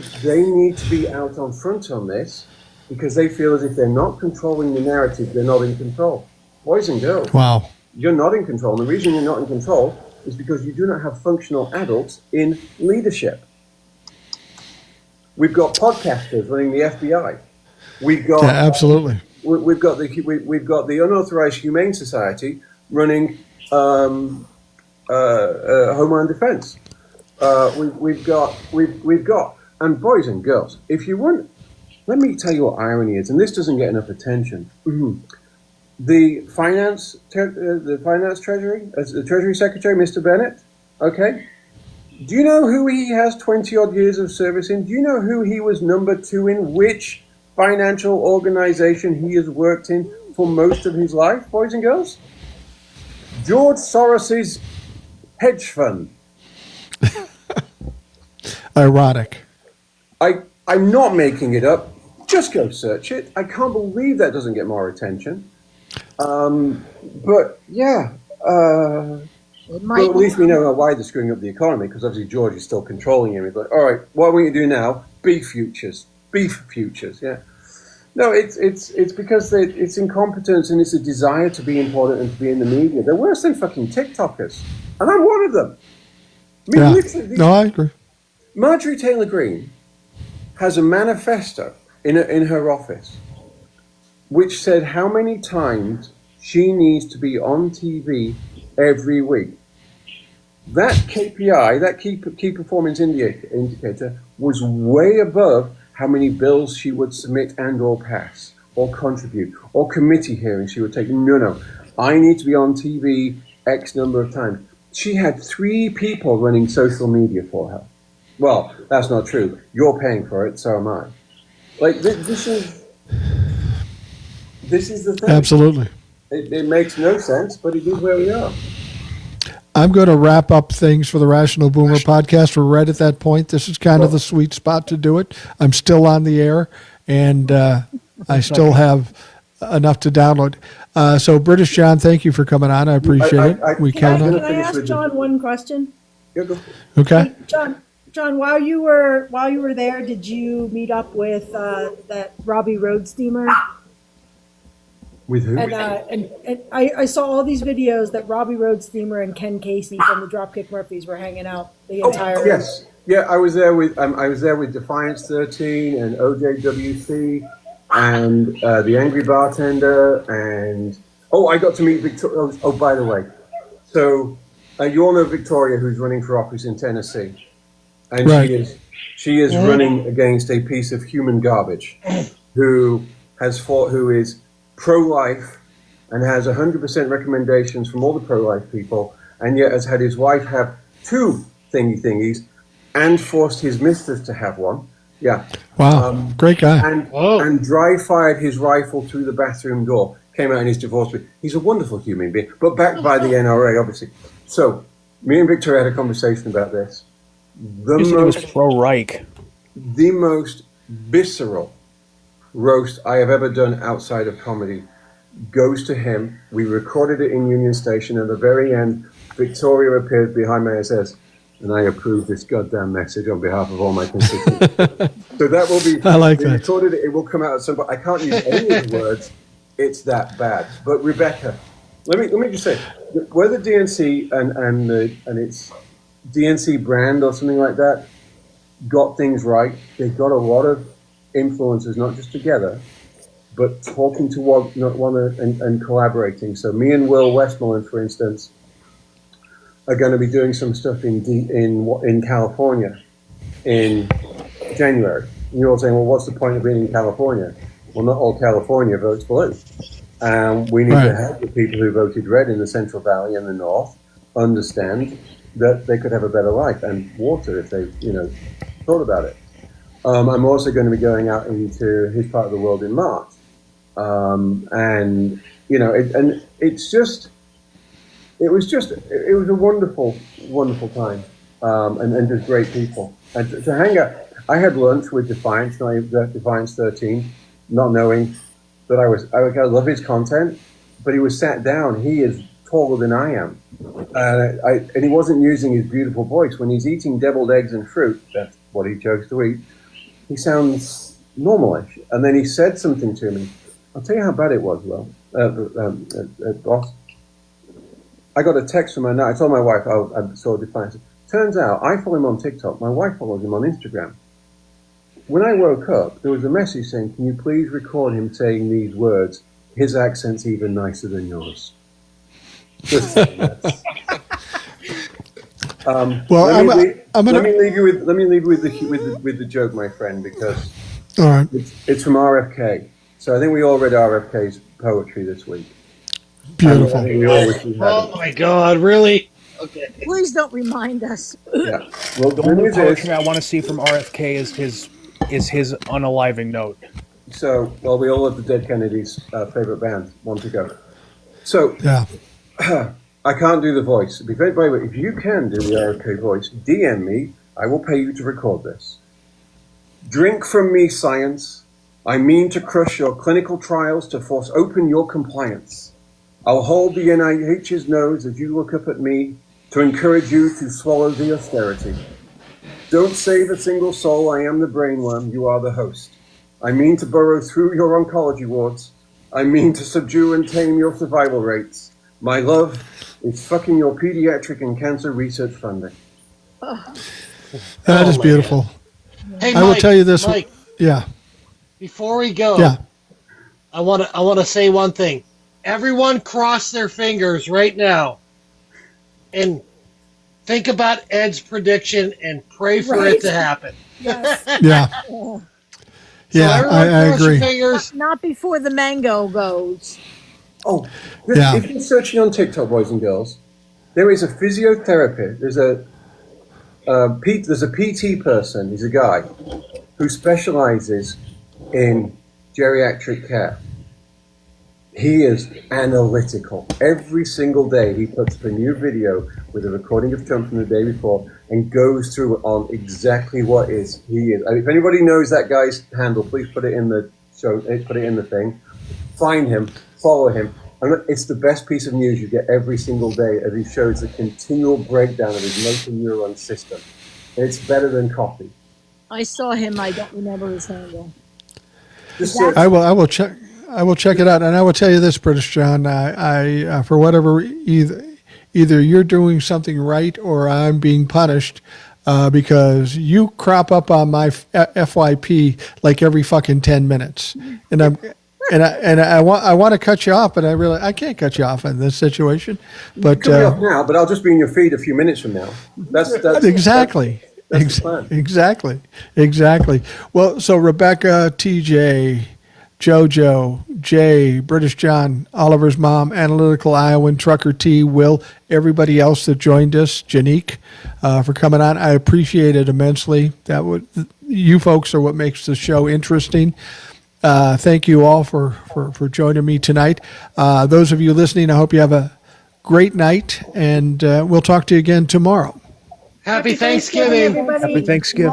need to be out on front on this, because they feel as if they're not controlling the narrative, they're not in control. Boys and girls, Wow. you're not in control. And the reason you're not in control is because you do not have functional adults in leadership. We've got podcasters running the FBI. We've got Absolutely. we've got the Unauthorized Humane Society running Homeland Defense. We've got, and boys and girls, if you want, let me tell you what irony is, and this doesn't get enough attention. The finance treasury, the Treasury Secretary, Mr. Bennett, okay? Do you know who he has 20 odd years of service in? Do you know who he was number 2 in? Which financial organization he has worked in for most of his life, boys and girls? George Soros's hedge fund. Ironic. I'm not making it up. Just go search it. I can't believe that doesn't get more attention. But yeah, well, at least we know why they're screwing up the economy, because obviously George is still controlling him. He's like, all right, what are we going to do now? Beef futures, yeah. No, it's because it's incompetence, and it's a desire to be important and to be in the media. They're worse than fucking TikTokers, and I'm one of them. I mean, literally, No, I agree. Marjorie Taylor Greene has a manifesto in her office which said how many times she needs to be on TV every week. That KPI, that key performance indicator, was way above how many bills she would submit and or pass or contribute or committee hearings she would take. No, I need to be on TV X number of times. She had 3 people running social media for her. Well, that's not true. You're paying for it, so am I. Like, this is the thing. Absolutely. It makes no sense, but it is where we are. I'm going to wrap up things for the Rational Boomer podcast. We're right at that point. This is kind of the sweet spot to do it. I'm still on the air, and I still have enough to download. So, British John, thank you for coming on. I appreciate it. We count on Can I ask John one question? Okay. John, while you were there, did you meet up with that Robbie Road steamer? With who? And I saw all these videos that Robbie Road steamer and Ken Casey from the Dropkick Murphys were hanging out the entire. Yes, yeah, I was there with Defiance 13 and OJWC and the Angry Bartender and I got to meet Victoria. Oh, by the way, so you all know Victoria, who's running for office in Tennessee, and Right. she is running against a piece of human garbage, who is pro-life and has 100% recommendations from all the pro-life people, and yet has had his wife have 2 thingies and forced his mistress to have one. Yeah. Wow. Great guy. And dry-fired his rifle through the bathroom door. Came out in his divorce. He's a wonderful human being, but backed by the NRA, obviously. So, me and Victoria had a conversation about this. You said he was pro-Reich. The most visceral roast I have ever done outside of comedy goes to him. We recorded it in Union Station. At the very end, Victoria appears behind me and says, "And I approve this goddamn message on behalf of all my constituents." So that will be. I like we that. recorded it. It will come out at some point. I can't use any of the words. It's that bad. But Rebecca, let me just say, whether DNC and its DNC brand or something like that got things right, they got a lot of influencers, not just together, but talking to one and collaborating. So me and Will Westmoreland, for instance, are going to be doing some stuff in California in January. And you're all saying, well, what's the point of being in California? Well, not all California votes blue. We need to help the people who voted red in the Central Valley and the North understand that they could have a better life and water if they, thought about it. I'm also going to be going out into his part of the world in March. It was a wonderful, wonderful time. And just great people. And to hang out, I had lunch with Defiance 13, not knowing that I love his content, but he was sat down. He is taller than I am. And he wasn't using his beautiful voice. When he's eating deviled eggs and fruit, that's what he chose to eat, he sounds normalish. And then he said something to me. I'll tell you how bad it was, boss. I got a text from I told my wife, I saw Defiance. Turns out, I follow him on TikTok. My wife follows him on Instagram. When I woke up, there was a message saying, "Can you please record him saying these words? His accent's even nicer than yours." Just saying that. Let me leave you with the joke, my friend, because All right. it's from RFK. So I think we all read RFK's poetry this week. Beautiful. I think we all wish we had Oh it. my God! Really? Okay. Please don't remind us. Yeah. Well, The the only news poetry is, I want to see from RFK is his unaliving note. we all love the Dead Kennedys' favorite band, One to Go. So Yeah. I can't do the voice. By the way, if you can do the RFK voice, DM me. I will pay you to record this. Drink from me, science. I mean to crush your clinical trials to force open your compliance. I'll hold the NIH's nose as you look up at me to encourage you to swallow the austerity. Don't save a single soul. I am the brainworm. You are the host. I mean to burrow through your oncology wards. I mean to subdue and tame your survival rates. My love is fucking your pediatric and cancer research funding. That is beautiful. Hey, I will Mike, tell you this. Mike, Yeah. before we go, Yeah. I want to say one thing. Everyone cross their fingers right now and think about Ed's prediction and pray for it to happen. Yes. Yeah. So Yeah, everyone I cross your agree. fingers. Not before the mango goes. Oh, Yeah. if you're searching on TikTok, boys and girls, there is a physiotherapist. There's a PT person. He's a guy who specializes in geriatric care. He is analytical. Every single day he puts up a new video with a recording of Trump from the day before and goes through on exactly what he is. And if anybody knows that guy's handle, please put it in the show, put it in the thing. Find him, follow him. And it's the best piece of news you get every single day as he shows the continual breakdown of his motor neuron system. It's better than coffee. I saw him. I don't remember his handle. Just I will check. I will check it out, and I will tell you this, British John. I for whatever either you're doing something right or I'm being punished because you crop up on my FYP like every fucking 10 minutes, and I want to cut you off, but I can't cut you off in this situation. But cut me off now, but I'll just be in your feed a few minutes from now. That's exactly. That's the plan. Exactly. Well, so Rebecca, TJ, Jojo, Jay, British John, Oliver's mom, Analytical Iowan, Trucker T, Will, everybody else that joined us, Janique, for coming on. I appreciate it immensely. You folks are what makes the show interesting. Thank you all for joining me tonight. Those of you listening, I hope you have a great night, and we'll talk to you again tomorrow. Happy Thanksgiving. Everybody. Happy Thanksgiving.